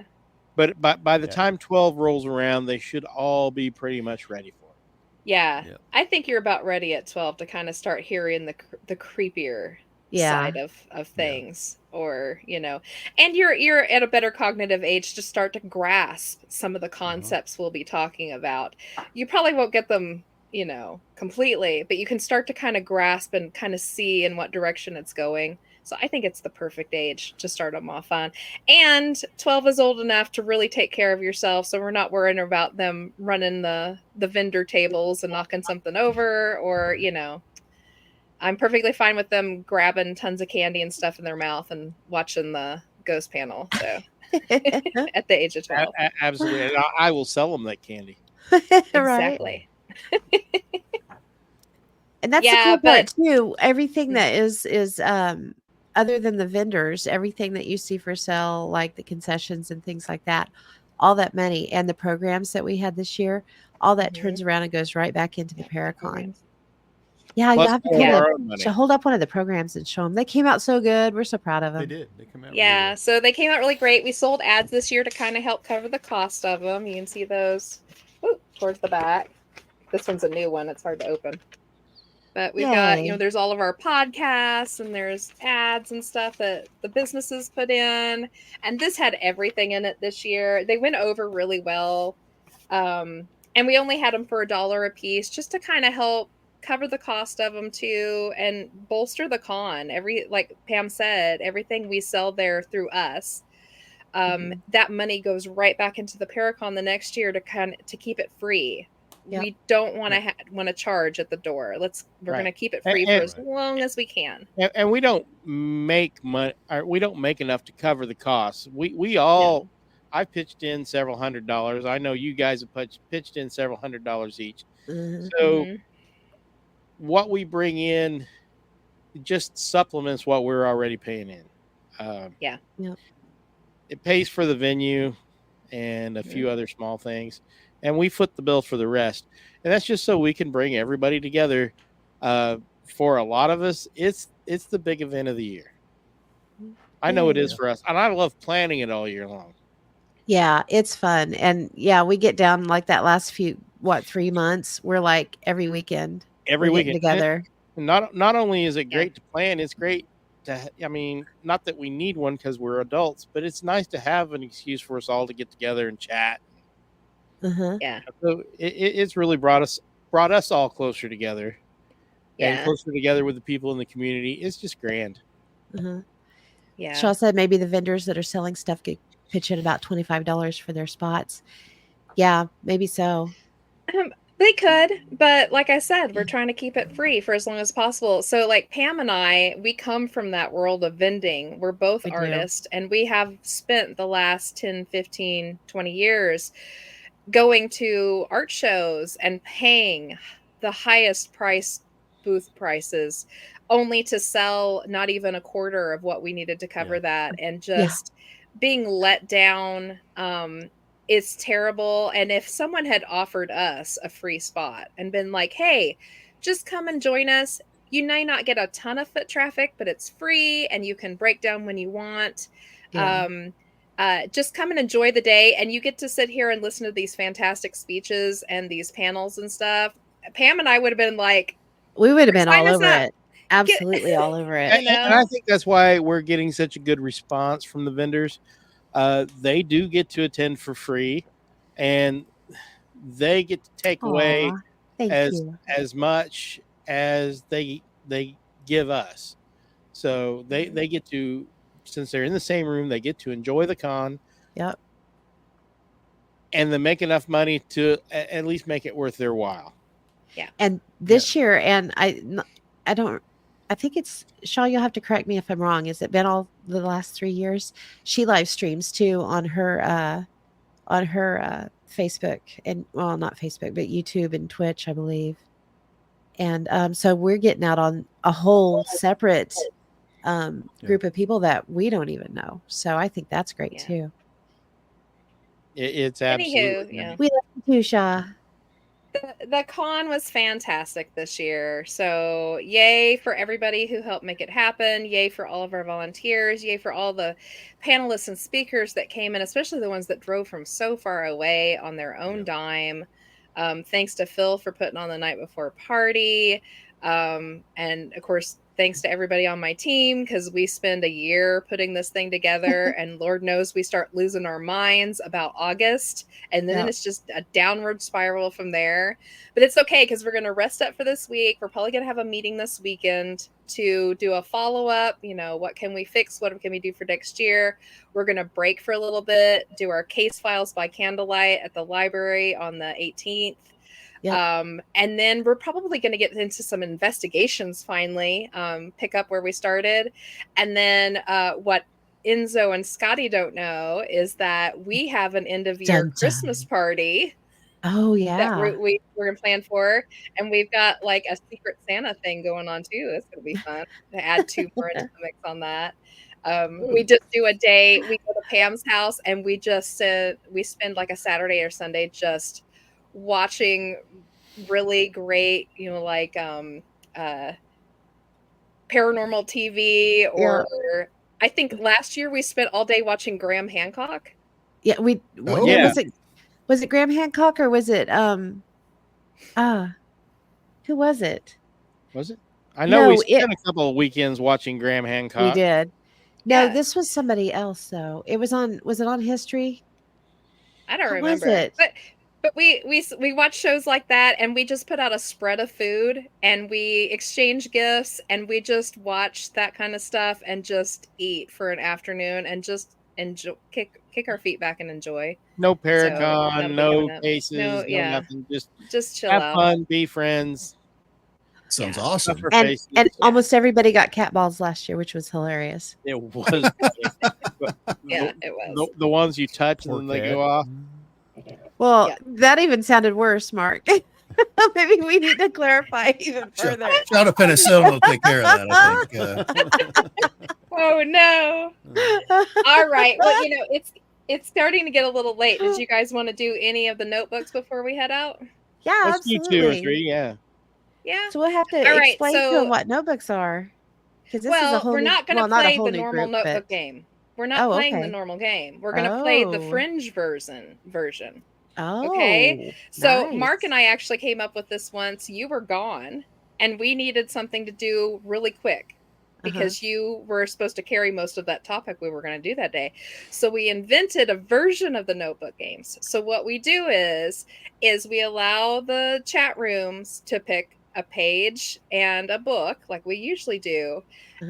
but by the Yeah. time 12 rolls around, they should all be pretty much ready for it. Yeah. Yep. I think you're about ready at 12 to kind of start hearing the creepier side of things, or and you're at a better cognitive age to start to grasp some of the concepts we'll be talking about. You probably won't get them completely, but you can start to kind of grasp and kind of see in what direction it's going. So I think it's the perfect age to start them off on. And 12 is old enough to really take care of yourself, so we're not worrying about them running the vendor tables and knocking something over, or I'm perfectly fine with them grabbing tons of candy and stuff in their mouth and watching the ghost panel. So at the age of 12. Absolutely, and I will sell them that candy. Right. Exactly. And that's Yeah, the cool part too. Everything that is other than the vendors, everything that you see for sale, like the concessions and things like that, all that money and the programs that we had this year, all that turns around and goes right back into the ParaCon. Yeah, you Plus have to more of kind our of own money. hold up one of the programs and show them. They came out so good. We're so proud of them. They did. They come out. really Yeah, well. so they came out really great. We sold ads this year to kind of help cover the cost of them. You can see those towards the back. This one's a new one. It's hard to open. But we've got, Yay. there's all of our podcasts, and there's ads and stuff that the businesses put in. And this had everything in it this year. They went over really well. And we only had them for $1 a piece, just to kind of help cover the cost of them too, and bolster the con. Like Pam said, everything we sell there through us, that money goes right back into the ParaCon the next year to keep it free. Yep. We don't want to charge at the door. We're going to keep it free for as long as we can. And we don't make money, or we don't make enough to cover the costs. We all, I've pitched in several $100s. I know you guys have pitched in several $100s each. Mhm. So what we bring in just supplements what we're already paying in. Yeah. It pays for the venue and a few other small things, and we foot the bill for the rest. And that's just so we can bring everybody together. For a lot of us, it's the big event of the year. I know it is for us, and I love planning it all year long. Yeah, it's fun. And we get down like that last 3 months. We're like every weekend. Every we're getting weekend together. And not only is it great to plan, it's great to, not that we need one because we're adults, but it's nice to have an excuse for us all to get together and chat. Yeah. So it's really brought us all closer together. And closer together with the people in the community. It's just grand. Yeah. Shaw said maybe the vendors that are selling stuff could pitch in about $25 for their spots. Yeah, maybe so. They could, but like I said, we're trying to keep it free for as long as possible. So like Pam and I, we come from that world of vending. We're both artists, and we have spent the last 10, 15, 20 years going to art shows and paying the highest price booth prices only to sell not even a quarter of what we needed to cover that, and just being let down. It's terrible. And if someone had offered us a free spot and been like, hey, just come and join us, you may not get a ton of foot traffic, but it's free and you can break down when you want. Just come and enjoy the day, and you get to sit here and listen to these fantastic speeches and these panels and stuff. Pam and I would have been like, we would have been all over it. Absolutely all over it. And I think that's why we're getting such a good response from the vendors. They do get to attend for free, and they get to take away as much as they give us. So they get to, since they're in the same room, they get to enjoy the con. Yep. And then make enough money to at least make it worth their while. Yeah. And this year, and I don't, I think it's Shaw. You'll have to correct me if I'm wrong. Has it been all the last 3 years? She live streams too on her Facebook and well, not Facebook, but YouTube and Twitch, I believe. And so we're getting out on a whole separate group of people that we don't even know. So I think that's great Yeah. too. It's Anywho, absolutely yeah. We love you too, Shaw. The con was fantastic this year. So yay for everybody who helped make it happen. Yay for all of our volunteers. Yay for all the panelists and speakers that came in, especially the ones that drove from so far away on their own dime. Thanks to Phil for putting on the night before party. And of course, thanks to everybody on my team, because we spend a year putting this thing together and Lord knows we start losing our minds about August. And then it's just a downward spiral from there. But it's okay because we're going to rest up for this week. We're probably going to have a meeting this weekend to do a follow-up. You know, what can we fix? What can we do for next year? We're going to break for a little bit, do our case files by candlelight at the library on the 18th. Yep. And then we're probably going to get into some investigations finally, pick up where we started. And then what Enzo and Scotty don't know is that we have an end of year Christmas party. Oh, yeah. That we're going to plan for. And we've got like a secret Santa thing going on too. It's going to be fun to add 2 more into the mix on that. We just do a day, we go to Pam's house and we just we spend like a Saturday or Sunday just watching really great, you know, like paranormal TV or I think last year we spent all day watching Graham Hancock. Yeah, was it Graham Hancock or was it who was it? Was it? I know we spent a couple of weekends watching Graham Hancock. We did. No, this was somebody else though. Was it on History? I don't remember. Was it? But we watch shows like that and we just put out a spread of food and we exchange gifts and we just watch that kind of stuff and just eat for an afternoon and just enjoy, kick our feet back and enjoy. No ParaCon, no cases, no nothing. Just chill out. Fun, be friends. Sounds awesome. And almost everybody got cat balls last year, which was hilarious. It was. It was. The ones you touch and then they go off. Well, that even sounded worse, Mark. Maybe we need to clarify even further. Shout out penicillin will take care of that, I think. Oh, no. All right. Well, you know, it's starting to get a little late. Did you guys want to do any of the notebooks before we head out? Yeah, let's absolutely. do 2 or 3, yeah. So we'll have to explain to them what notebooks are. We're not going to play the normal notebook game. We're not playing the normal game. We're going to play the Fringe version. Oh, okay. So nice. Mark and I actually came up with this once. You were gone, and we needed something to do really quick because you were supposed to carry most of that topic we were going to do that day. So we invented a version of the notebook games. So what we do is we allow the chat rooms to pick a page and a book like we usually do.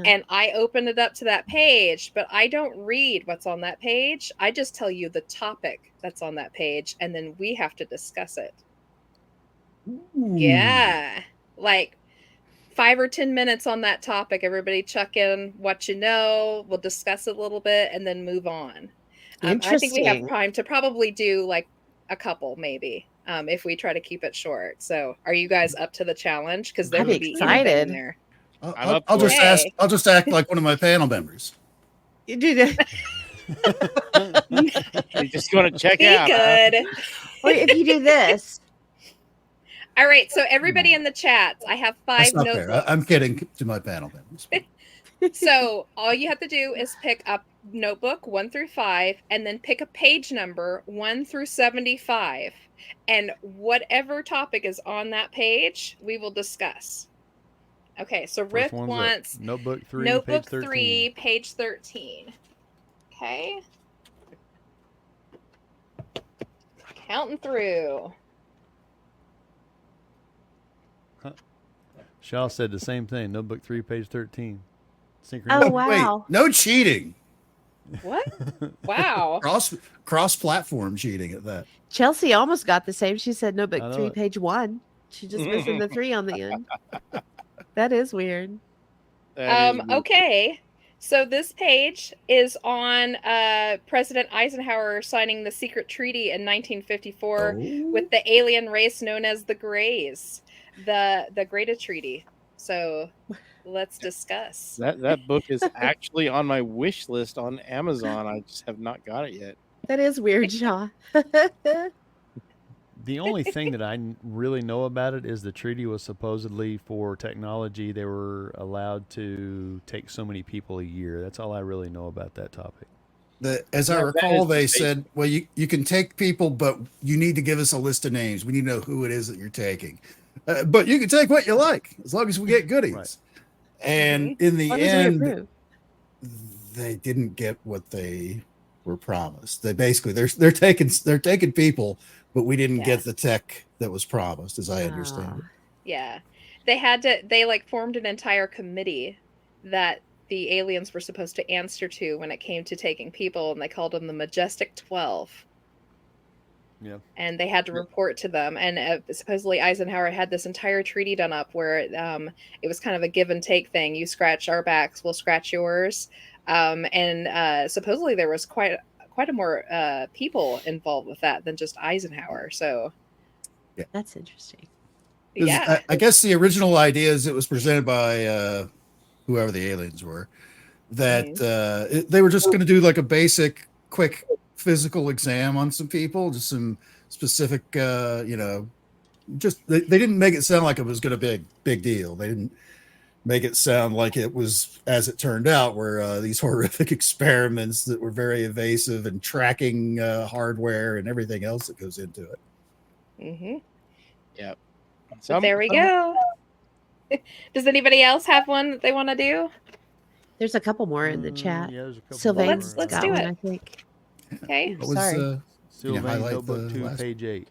And I open it up to that page, but I don't read what's on that page. I just tell you the topic that's on that page, and then we have to discuss it. Ooh. Yeah. Like 5 or 10 minutes on that topic. Everybody chuck in what you know. We'll discuss it a little bit and then move on. I think we have time to probably do like a couple maybe. If we try to keep it short. So are you guys up to the challenge? Because there would be excited in there. I'll just act like one of my panel members. You do that. You're just going to check out. Good. Or if you do this. All right. So everybody in the chat, I have 5 notebooks. Fair. I'm kidding to my panel members. So all you have to do is pick up notebook 1 through 5, and then pick a page number 1 through 75. And whatever topic is on that page, we will discuss. Okay, so Rick wants notebook 3, page 13. Okay. Counting through. Shaw said the same thing. Notebook 3, page 13. Oh, wow. Wait, no cheating. What? Wow. Cross platform cheating at that. Chelsea almost got the same. She said notebook 3, page 1. She's just missing the 3 on the end. That is weird. That is weird. Okay. So this page is on President Eisenhower signing the secret treaty in 1954 with the alien race known as the Greys, the Greata Treaty. So let's discuss. That book is actually on my wish list on Amazon. I just have not got it yet. That is weird, Shaw. The only thing that I really know about it is the treaty was supposedly for technology. They were allowed to take so many people a year. That's all I really know about that topic. As I recall, they said, well, you can take people, but you need to give us a list of names. We need to know who it is that you're taking. But you can take what you like, as long as we get goodies. Right. And in the What does it end, approve? they didn't get what they were promised. They basically they're taking people, but we didn't get the tech that was promised, as I understand it. Yeah. They like formed an entire committee that the aliens were supposed to answer to when it came to taking people, and they called them the Majestic 12. Yeah. And they had to report to them. And supposedly Eisenhower had this entire treaty done up where it was kind of a give and take thing. You scratch our backs, we'll scratch yours. And supposedly there was quite a more people involved with that than just Eisenhower. So That's interesting. yeah, I guess the original idea is it was presented by whoever the aliens were, that they were just going to do like a basic, quick physical exam on some people, just some specific, just they didn't make it sound like it was going to be a big deal. They didn't make it sound like it was, as it turned out, were these horrific experiments that were very invasive and tracking hardware and everything else that goes into it. Mm-hmm. Yep. So there we go. Does anybody else have one that they want to do? There's a couple more in the chat. Yeah, there's a couple Sylvain's Let's got do one, it. I think. Okay. What was, Sorry. Sylvain, highlight Notebook the 2, last- page 8.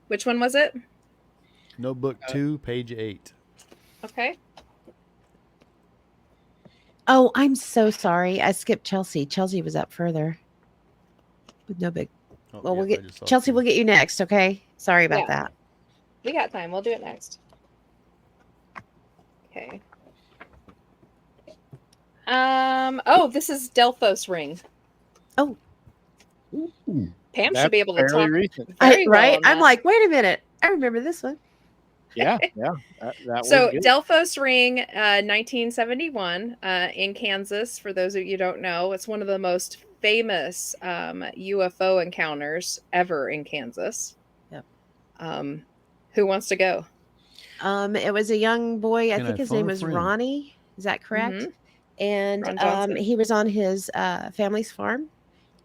Which one was it? Notebook 2, page 8. Okay. Oh, I'm so sorry. I skipped Chelsea. Chelsea was up further. With no big. Oh, Well, we'll yes, I get just saw Chelsea. two. We'll get you next. Okay. Sorry about Yeah. that. We got time. We'll do it next. Okay. Oh, this is Delphos ring. Oh. Ooh. Pam That's should be able to fairly talk. recent. Very well right? on I'm that. like, wait a minute. I remember this one. Yeah. That So was good. Delphos ring, 1971, in Kansas. For those of you who don't know, it's one of the most famous UFO encounters ever in Kansas. Yep. Who wants to go? It was a young boy. I Can I think his phone name a was friend? Ronnie. Is that correct? Mhm. And Ron Johnson. he was on his family's farm,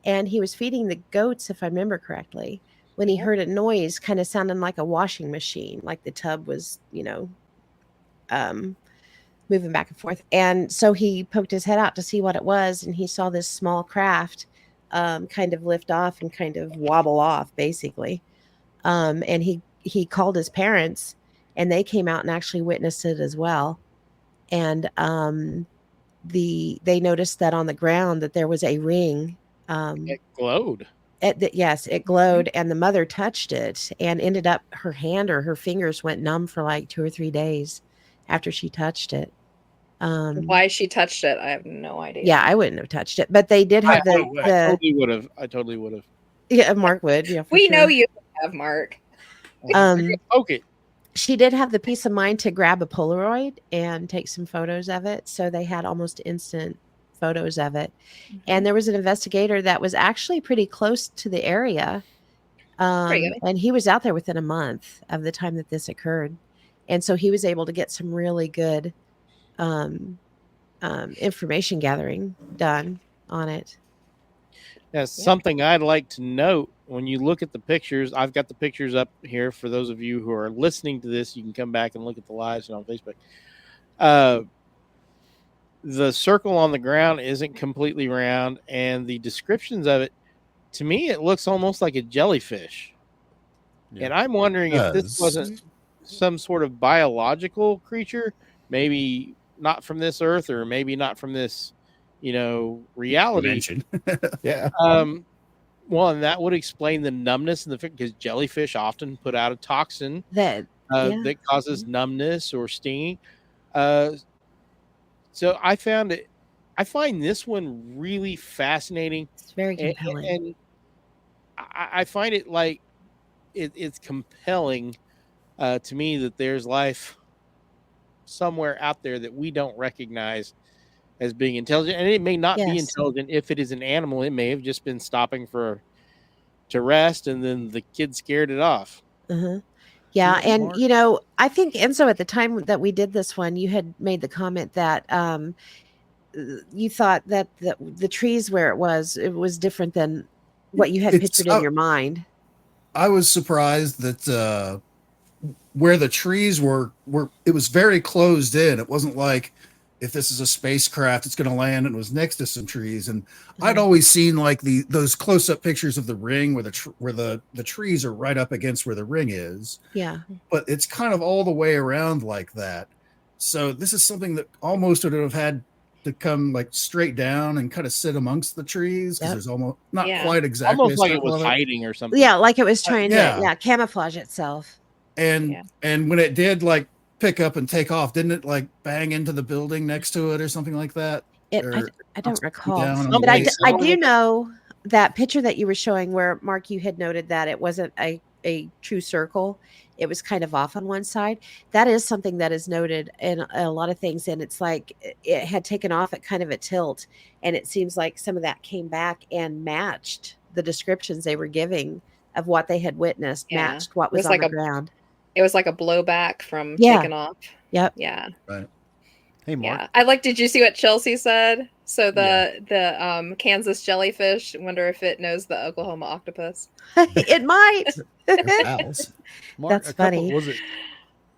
and he was feeding the goats, if I remember correctly, when he Yep. heard a noise kind of sounding like a washing machine, like the tub was, moving back and forth. And so he poked his head out to see what it was, and he saw this small craft kind of lift off and kind of wobble off, basically. And he called his parents, and they came out and actually witnessed it as well. And they noticed that on the ground that there was a ring. It glowed. Yes, it glowed, and the mother touched it and ended up her hand or her fingers went numb for like 2 or 3 days after she touched it. Why she touched it, I have no idea. Yeah, I wouldn't have touched it, but they did have I totally would have. yeah, Mark would. Yeah, for We sure. know you have, Mark. Okay. She did have the peace of mind to grab a Polaroid and take some photos of it. So they had almost instant photos of it. And there was an investigator that was actually pretty close to the area. Pretty good. And he was out there within a month of the time that this occurred. And so he was able to get some really good information gathering done on it. That's something I'd like to note. When you look at the pictures, I've got the pictures up here for those of you who are listening to this. You can come back and look at the lives on Facebook. The circle on the ground isn't completely round, and the descriptions of it, to me, it looks almost like a jellyfish. Yeah. And I'm wondering if this Does. wasn't some sort of biological creature, maybe not from this earth, or maybe not from this, reality. Dimension. Yeah. Well, and that would explain the numbness and because jellyfish often put out a toxin Yeah. that causes numbness or stinging. So I find this one really fascinating, It's very and, compelling. and I find it like it's compelling to me that there's life somewhere out there that we don't recognize as being intelligent, and it may not be Yes. intelligent if it is an animal. It may have just been stopping to rest, and then the kid scared it off. Uh-huh. Yeah, See, and Mark- I think Enzo, at the time that we did this one, you had made the comment that you thought that the trees where it was different than what you had It's- pictured in your mind. I was surprised that where the trees were it was very closed in. It wasn't like if this is a spacecraft, it's going to land and it was next to some trees. And I'd always seen like those close up pictures of the ring where the trees are right up against where the ring is. Yeah. But it's kind of all the way around like that. So this is something that almost would have had to come like straight down and kind of sit amongst the trees because Yep. there's almost not Yeah. quite exactly Almost a like it circle was of it. hiding or something. Yeah, like it was trying yeah. to camouflage itself. And Yeah. and when it did like pick up and take off, didn't it like bang into the building next to it or something like that? I don't recall. down on the But I way. do know that picture that you were showing where, Mark, you had noted that it wasn't a true circle. It was kind of off on one side. That is something that is noted in a lot of things. And it's like it had taken off at kind of a tilt. And it seems like some of that came back and matched the descriptions they were giving of what they had witnessed, Yeah. matched what It was was on like the a- ground. It was like a blowback from Yeah. taking off. Yep. Yeah. Right. Hey, Mark. Yeah. Did you see what Chelsea said? So the Kansas jellyfish, wonder if it knows the Oklahoma octopus. It might. They're pals. Mark, That's funny. Was it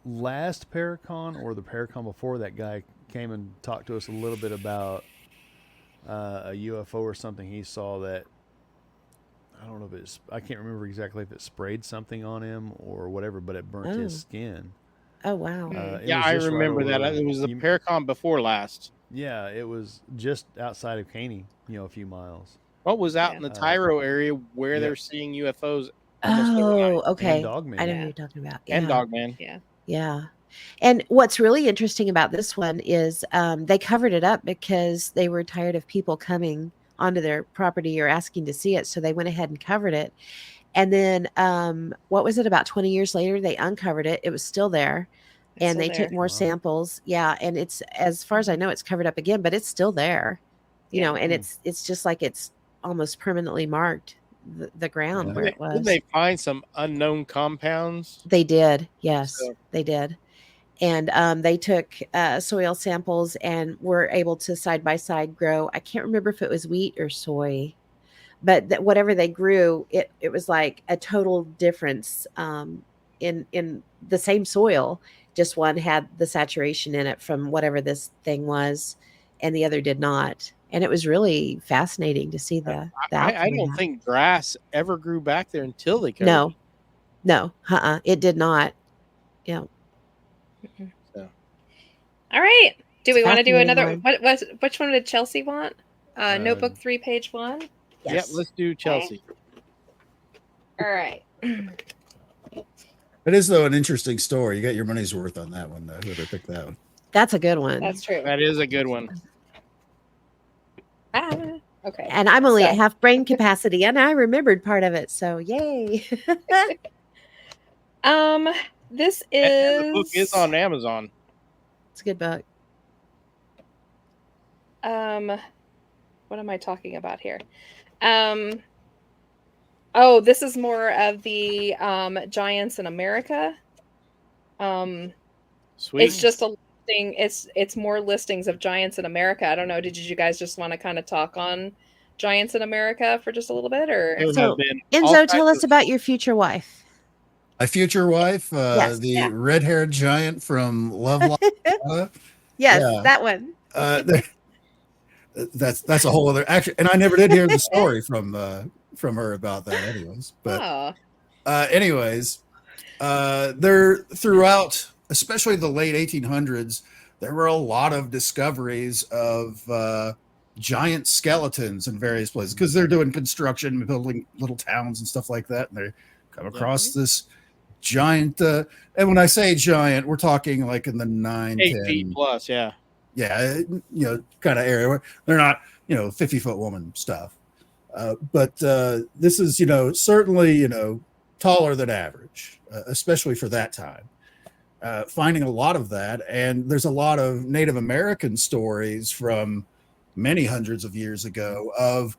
last ParaCon or the ParaCon before that guy came and talked to us a little bit about a UFO or something he saw that I don't know if I can't remember exactly if it sprayed something on him or whatever, but it burnt his skin. Oh, wow. It Yeah, was I just right remember that. over- It was the you- ParaCon before last. Yeah, it was just outside of Caney, a few miles. What was out Yeah. in the Tyro area where yeah. they're seeing UFOs almost every night. Oh, okay. And Dogman. I know Yeah. what you're talking about. And Yeah. Dogman. Yeah. And what's really interesting about this one is they covered it up because they were tired of people coming onto their property or asking to see it. So they went ahead and covered it. And then what was it, about 20 years later, they uncovered it. It was still there. It's And still they there. took more Wow. samples. Yeah. And it's, as far as I know, it's covered up again, but it's still there. You know, and Hmm. it's just like it's almost permanently marked the ground Yeah. where it was. Did they find some unknown compounds? They did. Yes, So- they did. And they took soil samples and were able to side by side grow. I can't remember if it was wheat or soy, but whatever they grew, it was like a total difference in the same soil. Just one had the saturation in it from whatever this thing was, and the other did not. And it was really fascinating to see the I outcome of don't that. think grass ever grew back there until they covered it. No, it did not. Yeah. All right. Do we It's want to do fascinating another? one. Which one did Chelsea want? Notebook 3, page 1. Yep, Yes. let's do Chelsea. All right. It is though an interesting story. You got your money's worth on that one, though. Whoever picked that one. That's a good one. That's true. That is a good one. Okay. And I'm only So- at half brain capacity, and I remembered part of it. So yay! This And the is book is on Amazon. It's a good book. What am I talking about here? Oh, this is more of the Giants in America. Sweet. It's just a listing. It's more listings of Giants in America. I don't know. Did you guys just want to kind of talk on Giants in America for just a little bit, or There So, have been all Enzo, tell kinds us of- about your future wife. My future wife, Yes, the yeah. red-haired giant from Lovelock. Yes, Yeah. that one. That's a whole other actually, and I never did hear the story from her about that, anyways. But oh, there throughout, especially the late 1800s, there were a lot of discoveries of giant skeletons in various places because they're doing construction, building little towns and stuff like that. And they come across this giant. And when I say giant, we're talking like in the 8 10 feet plus. Yeah. Yeah, kind of area where they're not, 50-foot woman stuff. But this is, certainly, taller than average, especially for that time. Finding a lot of that. And there's a lot of Native American stories from many hundreds of years ago of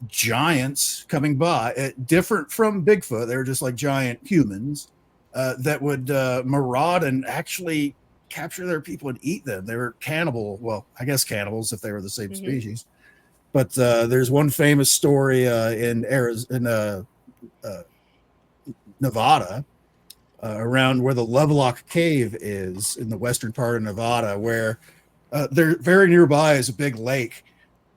giants coming by, different from Bigfoot. They were just like giant humans that would maraud and actually capture their people and eat them. They were cannibal. Well, I guess cannibals if they were the same species. But there's one famous story in Nevada, around where the Lovelock Cave is in the western part of Nevada, where they're very nearby is a big lake,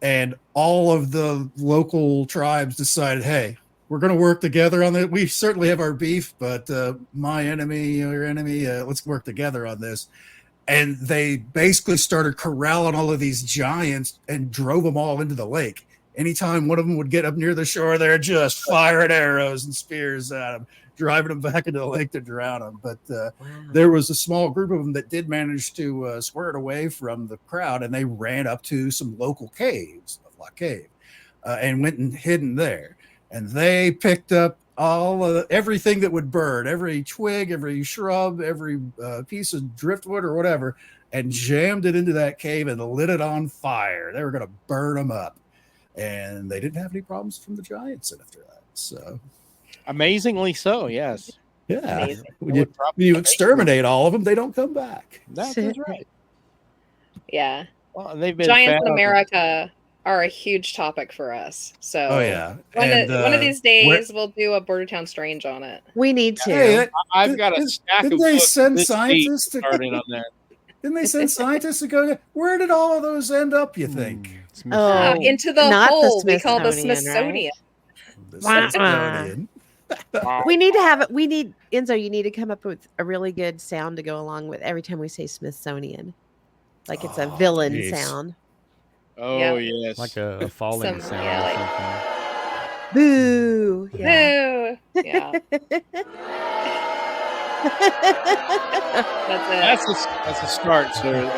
and all of the local tribes decided, hey, we're going to work together on it. We certainly have our beef, but my enemy, your enemy, let's work together on this. And they basically started corralling all of these giants and drove them all into the lake. Anytime one of them would get up near the shore, they're just firing arrows and spears at them, driving them back into the lake to drown them. But there was a small group of them that did manage to squirt away from the crowd, and they ran up to some local caves, Lovelock Cave, and went and hidden there. And they picked up everything that would burn, every twig, every shrub, every piece of driftwood or whatever, and jammed it into that cave and lit it on fire. They were going to burn them up. And they didn't have any problems from the giants after that. So amazingly so, yes. Yeah. When you exterminate all of them, they don't come back. That is right. Yeah. Well, and they've been giants in America are a huge topic for us. So one of these days we'll do a Bordertown Strange on it. We need to. Hey, I've got a stack of books. Didn't they send scientists starting on that? Didn't they send scientists to go? Where did all of those end up, you think? Into the hole we call the Smithsonian. Right? The Smithsonian. We need to have it. We need, Enzo, you need to come up with a really good sound to go along with every time we say Smithsonian. Like it's a villain sound. Oh, yes. Like a falling sound or something. Boo. Yeah. Boo. Yeah. That's a start, sir.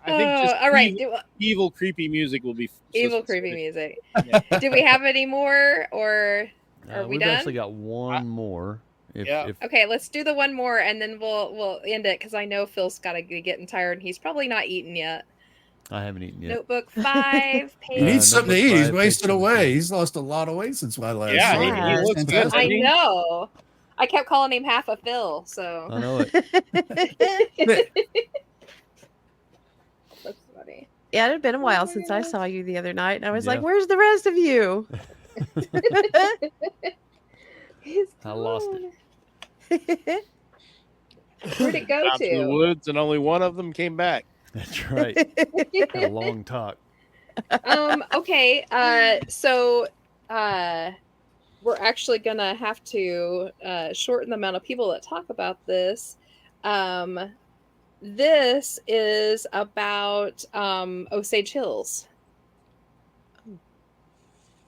I think just all right. Evil, creepy music will be evil, creepy music. Yeah. Do we have any more, or are we we've done? Actually got one more. Okay, let's do the one more, and then we'll end it because I know Phil's got to be getting tired, and he's probably not eating yet. I haven't eaten yet. Notebook 5. He needs something to eat. He's wasted away. He's lost a lot of weight since my last. Yeah, he looks good. I know. I kept calling him half a Phil, so. I know it. That's funny. Yeah, it had been a while since I saw you the other night, and I was like, "Where's the rest of you?" I lost it. Where'd it go to? The woods, and only one of them came back. That's right. Had a long talk. Okay. So we're actually gonna have to shorten the amount of people that talk about this. This is about Osage Hills.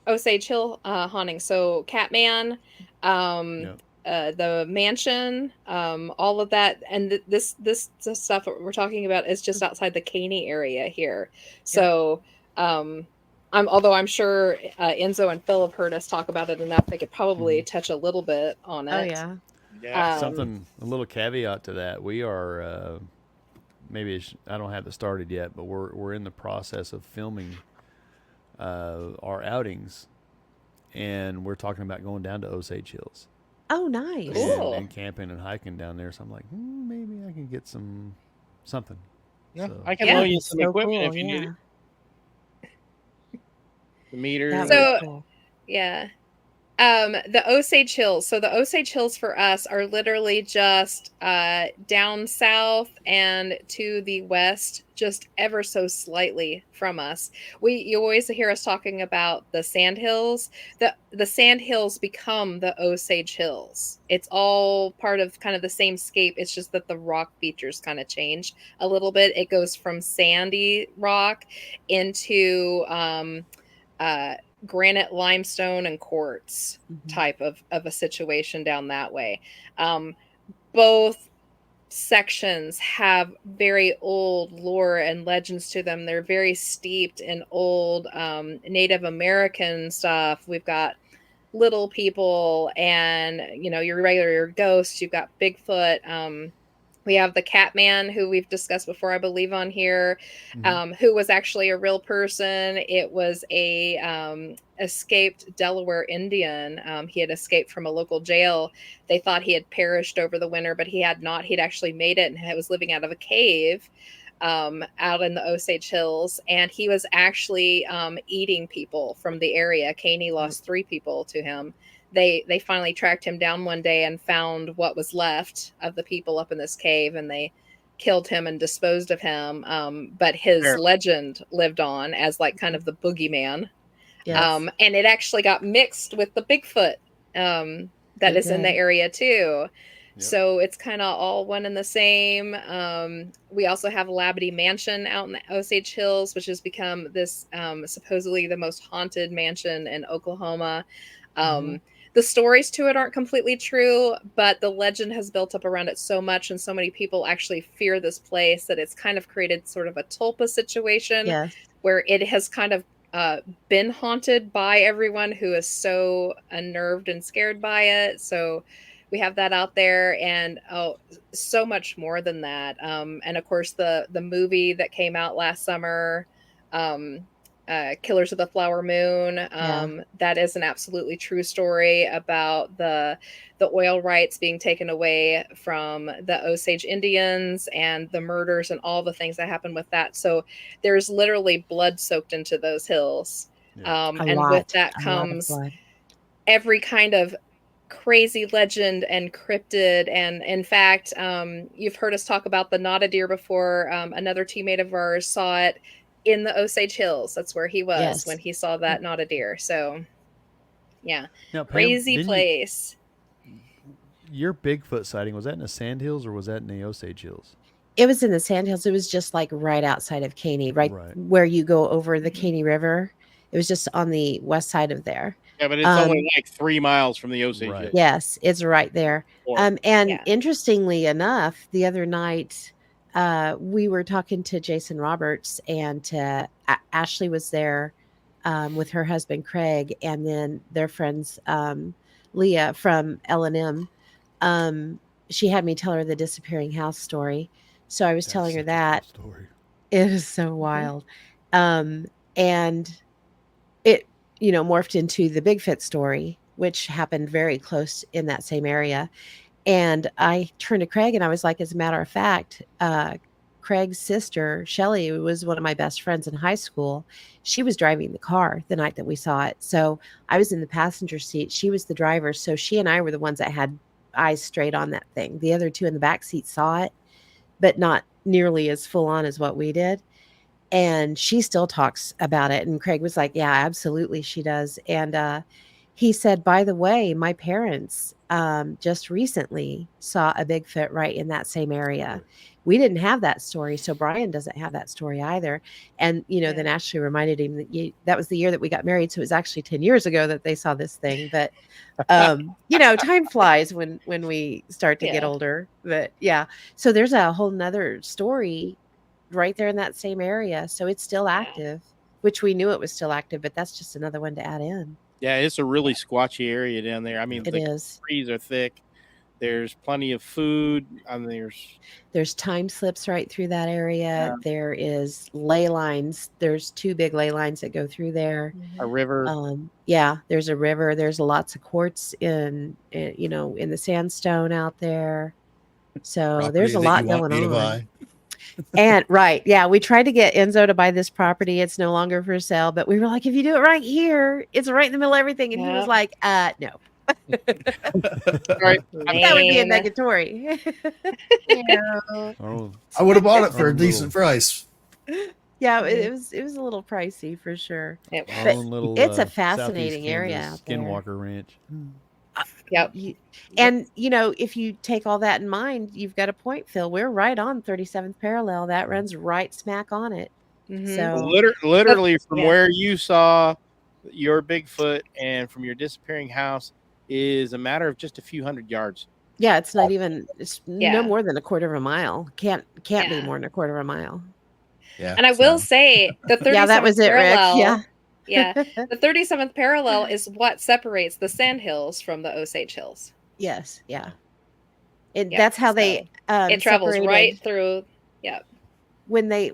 Osage Hill haunting. So Catman, the mansion, all of that, and this stuff that we're talking about is just outside the Caney area here. So although I'm sure Enzo and Phil have heard us talk about it enough, they could probably touch a little bit on it. Oh yeah. Something, a little caveat to that. We are I don't have it started yet, but we're in the process of filming our outings, and we're talking about going down to Osage Hills. Oh, nice! And camping and hiking down there. So I'm like, maybe I can get something. Yeah, so, I can loan you some equipment if you need it. The meter. So, yeah. The Osage Hills. So the Osage Hills for us are literally just down south and to the west, just ever so slightly from us. You always hear us talking about the Sand Hills. The Sand Hills become the Osage Hills. It's all part of kind of the same scape. It's just that the rock features kind of change a little bit. It goes from sandy rock into granite, limestone, and quartz type of a situation down that way. Both sections have very old lore and legends to them. They're very steeped in old Native American stuff. We've got little people and, your regular ghosts. You've got Bigfoot. We have the Catman, who we've discussed before, I believe, on here, who was actually a real person. It was a escaped Delaware Indian. He had escaped from a local jail. They thought he had perished over the winter, but he had not. He'd actually made it and was living out of a cave out in the Osage Hills. And he was actually eating people from the area. Caney lost 3 people to him. They finally tracked him down one day and found what was left of the people up in this cave, and they killed him and disposed of him. But his legend lived on as like kind of the boogeyman. Yes. And it actually got mixed with the Bigfoot that is in the area too. Yep. So it's kind of all one and the same. We also have Labadee Mansion out in the Osage Hills, which has become this supposedly the most haunted mansion in Oklahoma. The stories to it aren't completely true, but the legend has built up around it so much, and so many people actually fear this place that it's kind of created sort of a tulpa situation where it has kind of been haunted by everyone who is so unnerved and scared by it. So we have that out there, and so much more than that. And of course, the movie that came out last summer, Killers of the Flower Moon. That is an absolutely true story about the oil rights being taken away from the Osage Indians and the murders and all the things that happened with that. So there's literally blood soaked into those hills. And with that comes every kind of crazy legend and cryptid. And in fact, you've heard us talk about the Not a Deer before. Another teammate of ours saw it in the Osage Hills. That's where he was when he saw that Not a Deer. So now, Pam, crazy place. Your Bigfoot sighting, was that in the Sand Hills or was that in the Osage Hills? It was in the Sand Hills. It was just like right outside of Caney, right where you go over the Caney River. It was just on the west side of there. Yeah, but it's only like 3 miles from the Osage Hills. Yes, it's right there. Interestingly enough, the other night we were talking to Jason Roberts, and Ashley was there with her husband Craig, and then their friends Leah from L&M. She had me tell her the disappearing house story, so I was telling her that story. It is so wild, and it morphed into the Bigfoot story, which happened very close in that same area. And I turned to Craig and I was like, as a matter of fact, Craig's sister, Shelly, was one of my best friends in high school. She was driving the car the night that we saw it. So I was in the passenger seat. She was the driver. So she and I were the ones that had eyes straight on that thing. The other two in the back seat saw it, but not nearly as full on as what we did. And she still talks about it. And Craig was like, yeah, absolutely, she does. And he said, by the way, my parents just recently saw a Bigfoot right in that same area. We didn't have that story, so Brian doesn't have that story either. And, then Ashley reminded him that that was the year that we got married, so it was actually 10 years ago that they saw this thing. But, time flies when we start to get older. But, so there's a whole nother story right there in that same area. So it's still active, which we knew it was still active, but that's just another one to add in. Yeah, it's a really squatchy area down there. I mean, the trees are thick. There's plenty of food. There's time slips right through that area. There is ley lines. There's 2 big ley lines that go through there. A river. There's a river. There's lots of quartz in the sandstone out there. So there's a lot going on. And right, yeah, we tried to get Enzo to buy this property. It's no longer for sale, but we were like, if you do it right here, it's right in the middle of everything. And he was Yep. like, no. Right. That would be a Lame. negatory. Yeah. Oh, I would have bought it for Our a decent price. Yeah, it was a little pricey for sure. Yep. our But own little it's a Southeast fascinating area Kansas out there. Skinwalker Ranch. Yep. And if you take all that in mind, you've got a point, Phil. We're right on 37th parallel. That runs right smack on it. Mhm. So Literally from yeah. where you saw your Bigfoot and from your disappearing house is a matter of just a few hundred yards. yeah, it's not even it's Yeah. no more than a quarter of a mile. Can't be Yeah. more than a quarter of a mile. Yeah. And I will say the 37th Yeah, that was it, Rick. parallel. Yeah. Yeah. The 37th parallel is what separates the Sand Hills from the Osage Hills. Yes, yeah. Yep, That's how they it travels separated right through. Yep. when they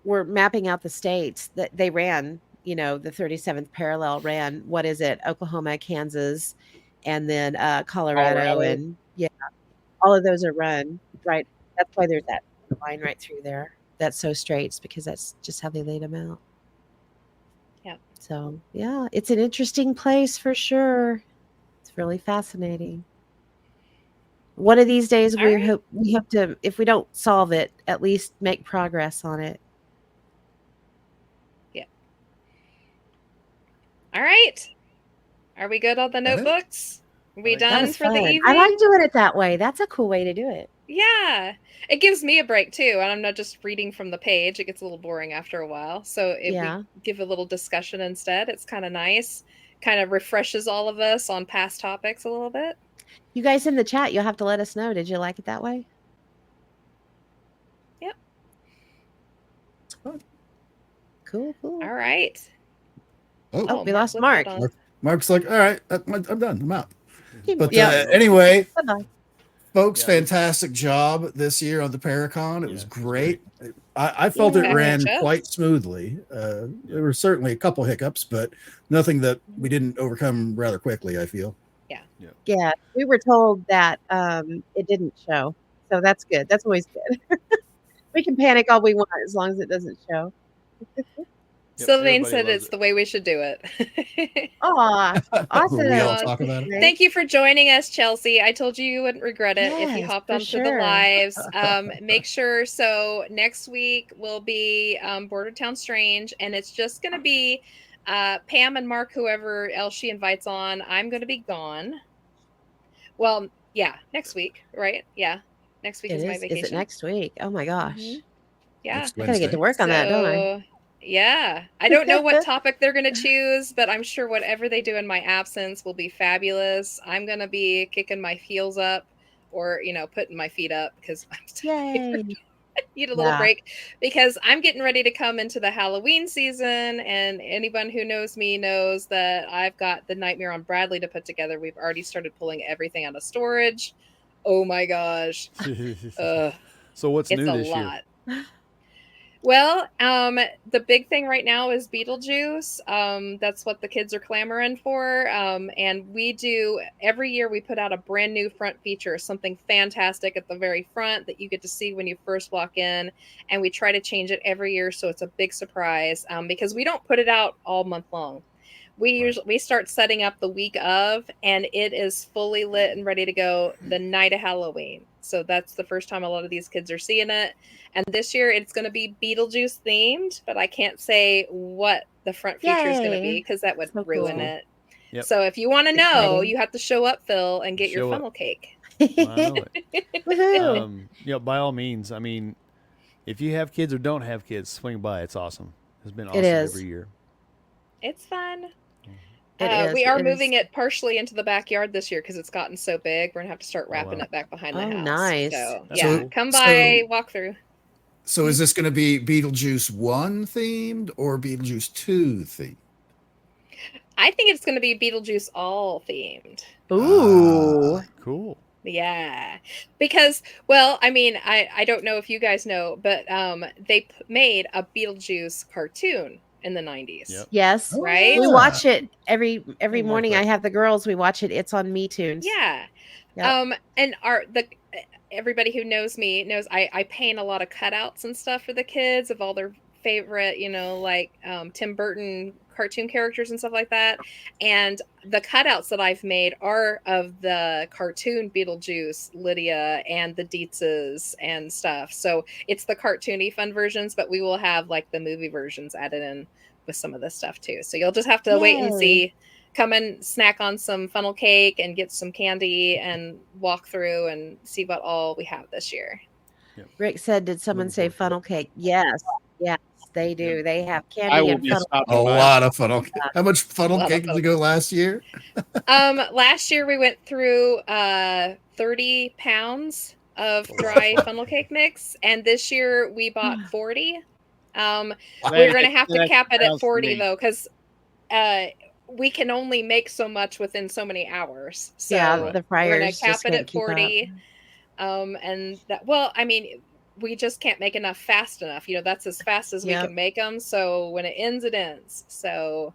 were mapping out the states that they ran, the 37th parallel ran, what is it, Oklahoma, Kansas, and then Colorado, and yeah, all of those are run right. That's why there's that line right through there that's so straight. It's because that's just how they laid them out. Yep. So yeah, it's an interesting place for sure. It's really fascinating. One of these days All we right. hope to, if we don't solve it, at least make progress on it. All right. Are we good on the That it? notebooks? Are we That That done was for the fun. evening? I like doing it that way. That's a cool way to do it. Yeah. It gives me a break too, and I'm not just reading from the page. It gets a little boring after a while. So if Yeah. we give a little discussion instead, it's kind of nice. Kind of refreshes all of us on past topics a little bit. You guys in the chat, you'll have to let us know. Did you like it that way? Yep. Cool. All right. Oh, we lost flipped Mark. it on. Mark's like, all right, I'm done. I'm out. But Yeah. anyway, Bye-bye. folks, Yeah. fantastic job this year on the ParaCon. It was Yeah, great. I felt it Yeah. ran Good job. quite smoothly. There were certainly a couple hiccups, but nothing that we didn't overcome rather quickly, I feel. Yeah, we were told that it didn't show. So that's good. That's always good. We can panic all we want as long as it doesn't show. Sylvain everybody said loves it's it. the way we should do it. Aw, awesome. We all Aw, talk about it. Thank you for joining us, Chelsea. I told you wouldn't regret it if you Yes, hopped for onto the sure. lives. Make sure. So next week will be Bordertown Strange, and it's just going to be Pam and Mark, whoever else she invites on. I'm going to be gone. Well, yeah, next week, right? Yeah, next week It is my is. vacation. Is it next week? Oh my gosh. Mhm. Yeah. Next I gotta get Wednesday. to work on that, don't I? Yeah, I don't know what topic they're going to choose, but I'm sure whatever they do in my absence will be fabulous. I'm going to be kicking my heels up or, putting my feet up because I'm tired. Yay. Need a little Yeah. break because I'm getting ready to come into the Halloween season. And anyone who knows me knows that I've got the Nightmare on Bradley to put together. We've already started pulling everything out of storage. Oh my gosh. So what's It's new a this year? lot. Well, the big thing right now is Beetlejuice. That's what the kids are clamoring for. And we do every year we put out a brand new front feature, something fantastic at the very front that you get to see when you first walk in. And we try to change it every year so it's a big surprise because we don't put it out all month long. We start setting up the week of, and it is fully lit and ready to go the night of Halloween. So that's the first time a lot of these kids are seeing it. And this year it's going to be Beetlejuice themed, but I can't say what the front feature is going to Yay. be because that would So ruin cool. it. Yep. So if you want to know, Exciting. you have to show up, Phil, and get your Show up. funnel cake. Well, I know it. Woohoo. By all means, I mean, if you have kids or don't have kids, swing by. It's awesome. It's been It awesome is. every year. It's fun. It is. We are It moving is. it partially into the backyard this year because it's gotten so big. We're gonna have to start wrapping wow. it back behind the Oh, house. nice. So That's yeah, cool. come by, walk through. So is this going to be Beetlejuice 1 themed or Beetlejuice 2 themed? I think it's gonna be Beetlejuice all themed. Ooh. Cool. Yeah, because I mean, I don't know if you guys know, but they made a Beetlejuice cartoon in the 90s. Yep. Yes. Right? We watch it every Hey, Mark, morning. I right. have the girls. We watch it. It's on Me Tunes. Yeah. Yep. And everybody who knows me knows I paint a lot of cutouts and stuff for the kids of all their favorite, like Tim Burton cartoon characters and stuff like that. And the cutouts that I've made are of the cartoon Beetlejuice, Lydia, and the Dietzes and stuff. So it's the cartoony fun versions, but we will have like the movie versions added in with some of this stuff too. So you'll just have to wait and Yay. see. Come and snack on some funnel cake and get some candy and walk through and see what all we have this year. Rick said, did someone Looking say forward to it. funnel cake? Yes. Yes, they do. Yep. They have I candy will and be funnel. stopping A by. lot of funnel cake. How much funnel Lot of cake did funnel you go last year? Last year we went through 30 pounds of dry funnel cake mix, and this year we bought 40. We're going to have to That cap it at sounds to 40 me. though, because we can only make so much within so many hours. So Yeah, the we're going fryers to cap just it can't at keep up. 40. And that, well, I mean, we just can't make enough fast enough. That's as fast as we Yep. can make them. So when it ends, it ends. So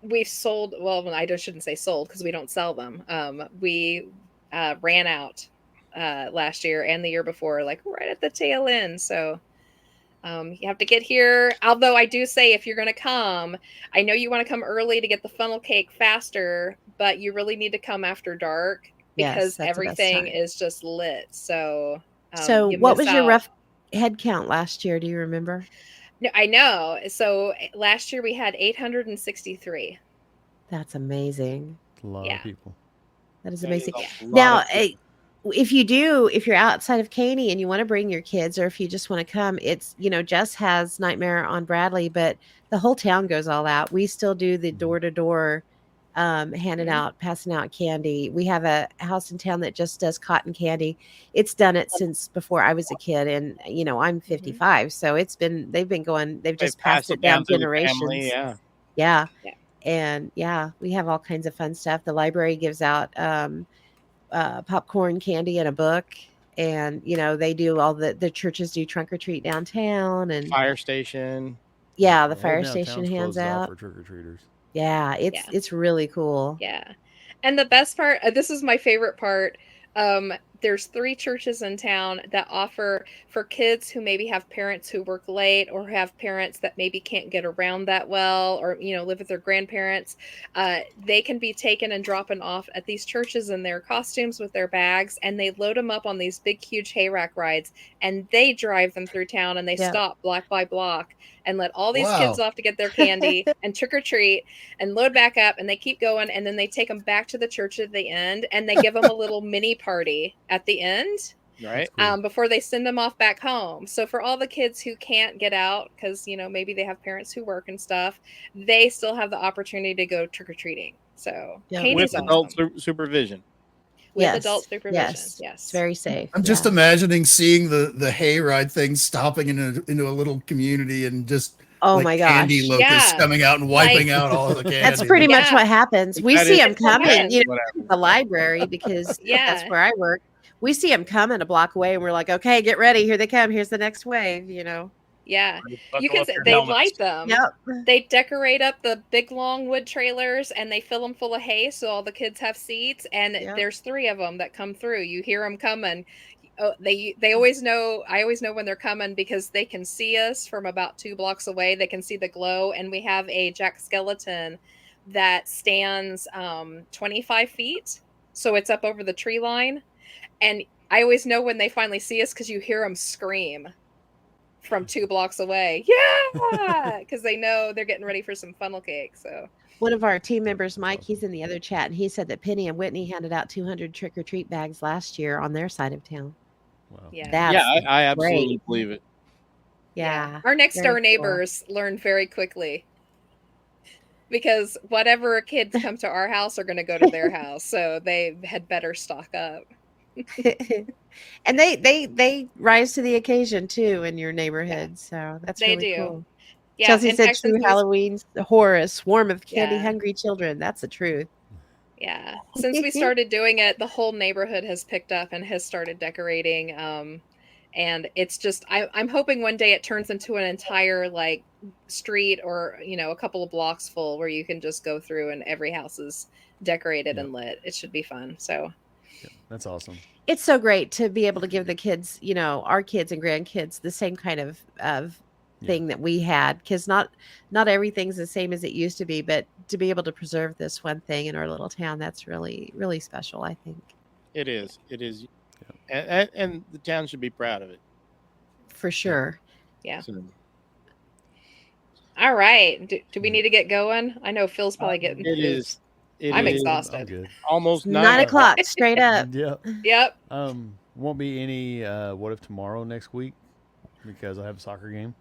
we've sold, well, I shouldn't say sold because we don't sell them. We ran out last year and the year before, like right at the tail end. So you have to get here. Although I do say, if you're going to come, I know you want to come early to get the funnel cake faster, but you really need to come after dark Yes, because that's the best everything time. is just lit. So, So you what miss was your out. rough head count last year? Do you remember? No, I know. So last year we had 863. That's amazing. It's a lot Yeah. of people. That is That is amazing. a lot Now, of people. if you're outside of Caney and you want to bring your kids, or if you just want to come, it's, Jess has Nightmare on Bradley, but the whole town goes all out. We still do the Mhm. door to door, handing Mhm. out, passing out candy. We have a house in town that just does cotton candy. It's done it since before I was a kid, and I'm 55, so they've been going. They've They just passed it down through the generations. family. Yeah. Yeah. Yeah. And yeah, we have all kinds of fun stuff. The library gives out popcorn, candy, and a book. And they do the churches do trunk or treat downtown, and Fire station. yeah, the whole fire downtown's station hands closed off out. for trick or treaters. Yeah, Yeah. it's really cool. Yeah. And the best part, this is my favorite part. There's 3 churches in town that offer for kids who maybe have parents who work late or have parents that maybe can't get around that well, or, live with their grandparents. They can be taken and dropping off at these churches in their costumes with their bags, and they load them up on these big, huge hayrack rides, and they drive them through town, and they Yeah. stop block by block and let all these Wow. kids off to get their candy and trick or treat and load back up, and they keep going, and then they take them back to the church at the end, and they give them a little mini party at the end Right. Cool. before they send them off back home. So for all the kids who can't get out because maybe they have parents who work and stuff, they still have the opportunity to go trick-or-treating. So Yeah, Candy's With awesome. adult supervision. With Yes, adult supervision. yes, Yes. it's very safe. I'm just Yeah. imagining seeing the hayride thing stopping into a little community and just Oh like my candy gosh. locusts Yeah. coming out and wiping out all of the candy. That's pretty much Yeah. what happens. We That see is- them coming, happens. Whatever. the library, because that's Yeah. where I work. We see them coming a block away, and we're like, okay, get ready. Here they come. Here's the next wave, Yeah. Buckle You can up say your they helmets. light them. Yep. They decorate up the big long wood trailers and they fill them full of hay so all the kids have seats, and Yep. there's 3 of them that come through. You hear them coming. Oh, they always know. I always know when they're coming because they can see us from about 2 blocks away. They can see the glow, and we have a jack skeleton that stands 25 feet, so it's up over the tree line, and I always know when they finally see us because you hear them scream from 2 blocks away. Yeah, because they know they're getting ready for some funnel cake. So One of our team members, That's Mike, awesome. he's in the other chat, and he said that Penny and Whitney handed out 200 trick or treat bags last year on their side of town. Wow. yeah. That's Yeah, I absolutely great. believe it. Yeah. Our next very door cool. neighbors learn very quickly because whatever kids come to our house are going to go to their house, so they had better stock up. And they rise to the occasion too in your neighborhood, so that's They really do. cool. Yeah, Chelsea in said fact, true since we, Halloween's horror, a swarm of candy Yeah. hungry children. That's the truth. yeah, since we started doing it, the whole neighborhood has picked up and has started decorating. And it's just I'm hoping one day it turns into an entire like street or a couple of blocks full where you can just go through and every house is decorated Yep. and lit. It should be fun. So That's awesome. It's so great to be able to give the kids, our kids and grandkids, the same kind of thing that we had, because not everything's the same as it used to be, but to be able to preserve this one thing in our little town, that's really, really special, I think. It is. Yeah. And the town should be proud of it. For sure. Yeah. So, All right. Do we need to get going? I know Phil's probably getting. it is. I'm is exhausted. I'm good. Almost 9 o'clock, straight up. Yep. Yep. Won't be any what if tomorrow next week because I have a soccer game.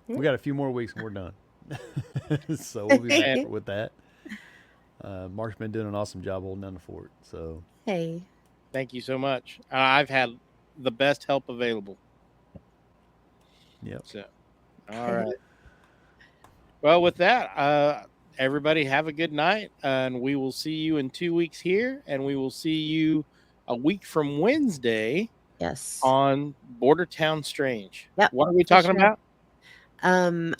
We got a few more weeks and we're done. So we'll be back with that. Mark's been doing an awesome job holding down the fort. So Hey. Thank you so much. I've had the best help available. yep. So, all right. Well, with that, everybody have a good night, and we will see you in 2 weeks here, and we will see you a week from Wednesday Yes. on Bordertown Strange. Yep, What are we for talking sure. about?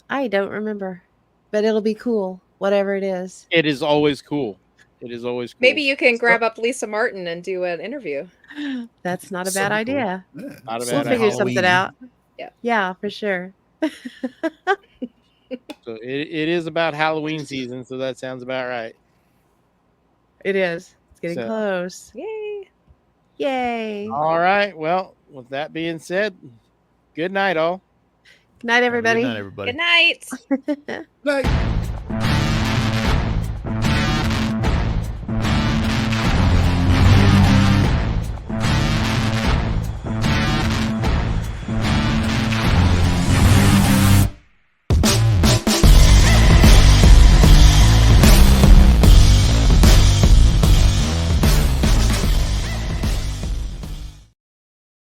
I don't remember, but it'll be cool, whatever it is. It is always cool. It is always cool. Maybe you can grab up Lisa Martin and do an interview. That's not a So bad cool. idea. Yeah. Not a We'll bad Something figure idea. something Halloween-y. out. Yeah. Yeah, for sure. So it is about Halloween season, so that sounds about right. It is. It's getting So- close. Yay. Yay. All right. Well, with that being said, good night, all. Good night, Have a good everybody. night, everybody. Good night. Night.